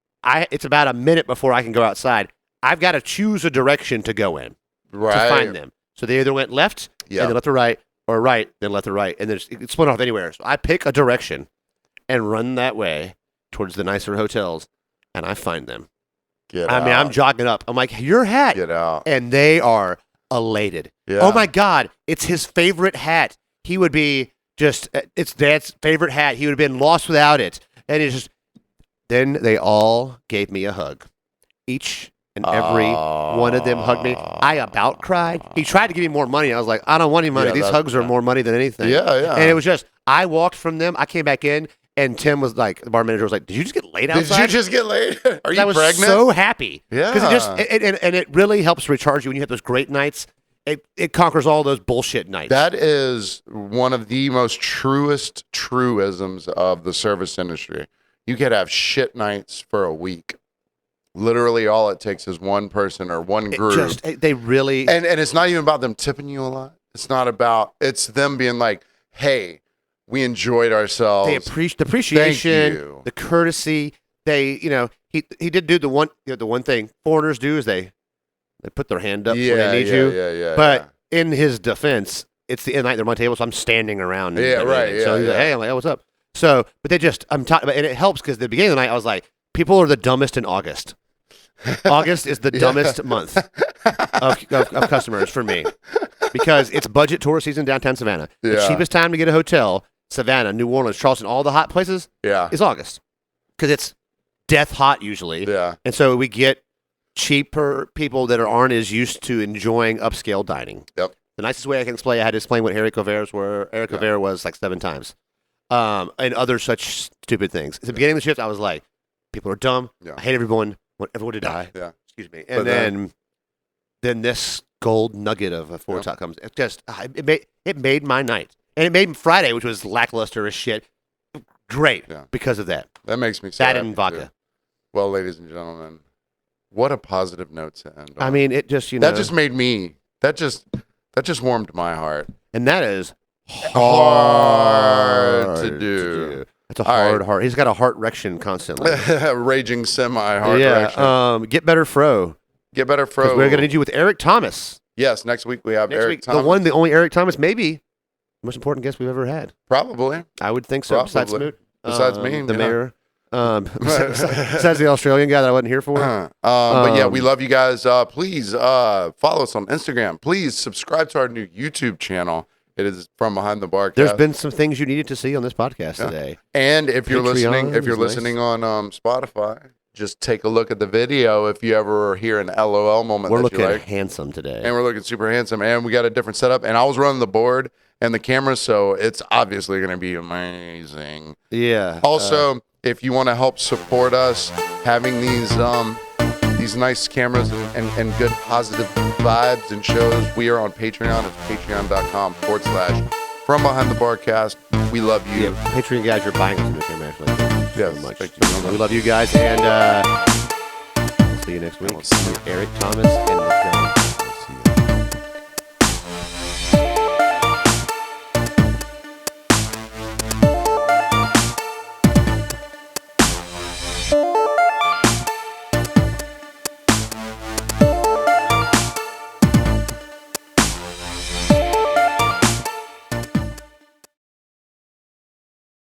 B: It's about a minute before I can go outside. I've got to choose a direction to go in to find them. So they either went left and then left or right, or right, then left or right, and then it's split off anywhere. So I pick a direction and run that way towards the nicer hotels, and I find them. I'm jogging up. I'm like, your hat.
A: Get out.
B: And they are elated. Yeah. Oh, my God. It's his favorite hat. He would be it's Dad's favorite hat. He would have been lost without it. And it's just, then they all gave me a hug. Each and every one of them hugged me. I about cried. He tried to give me more money. I was like, I don't want any money. These hugs are more money than anything.
A: Yeah.
B: And it was just, I walked from them. I came back in. And Tim was like, the bar manager was like, did you just get laid outside?
A: Did you just get laid? Are you pregnant?
B: I was so happy.
A: Yeah.
B: Because it really helps recharge you when you have those great nights. It conquers all those bullshit nights.
A: That is one of the most truisms of the service industry. You could have shit nights for a week. Literally all it takes is one person or one group.
B: They really...
A: And it's not even about them tipping you a lot. It's them being like, hey, we enjoyed ourselves.
B: The appreciation, the courtesy. He did do the one thing foreigners do is they put their hand up when they need you.
A: Yeah.
B: But in his defense, it's the night they're on my table, so I'm standing around.
A: Yeah, right.
B: So he's like, hey, I'm like, oh, what's up? So, but I'm talking about, and it helps because at the beginning of the night, I was like, people are the dumbest in August. August is the dumbest month of customers for me because it's budget tour season downtown Savannah.
A: Yeah.
B: The cheapest time to get a hotel. Savannah, New Orleans, Charleston, all the hot places is August because it's death hot usually.
A: Yeah.
B: And so we get cheaper people that aren't as used to enjoying upscale dining.
A: Yep. The
B: nicest way I can explain, I had to explain what Eric Coverts were. Eric Covert was like 7 times. And other such stupid things. At the beginning of the shift, I was like, people are dumb.
A: Yeah.
B: I hate everyone. Want everyone to die.
A: Yeah.
B: Excuse me. And then this gold nugget of a foretop comes. It just, it made my night. And it made Friday, which was lackluster as shit, great because of that.
A: That makes me so
B: that and vodka.
A: Too. Well, ladies and gentlemen, what a positive note to end on.
B: I mean, it just,
A: that just made me, that just warmed my heart.
B: And that is
A: hard to do.
B: It's a hard heart. He's got a heart erection constantly.
A: Raging semi-heart erection.
B: Get better, Fro.
A: Get better, Fro.
B: We're going to need you with Eric Thomas.
A: Yes, next week we have Eric Thomas.
B: The only Eric Thomas, maybe. Most important guest we've ever had.
A: Probably.
B: I would think so. Besides Smoot.
A: Besides me.
B: The mayor. Besides the Australian guy that I wasn't here for.
A: But yeah, we love you guys. Please follow us on Instagram. Please subscribe to our new YouTube channel. It is From Behind the Barcast.
B: There's been some things you needed to see on this podcast today.
A: And if you're listening on Spotify, just take a look at the video if you ever hear an LOL moment.
B: We're looking handsome today.
A: And we're looking super handsome. And we got a different setup. And I was running the board and the camera, so it's obviously going to be amazing.
B: Yeah.
A: Also, if you want to help support us having these nice cameras and good positive vibes and shows, we are on Patreon. It's patreon.com/From Behind the Barcast. We love you.
B: Yeah, Patreon guys, you're buying us a new camera, actually.
A: Yes,
B: very much.
A: Thank you.
B: We love you guys, and we'll see you next week. Eric Thomas and the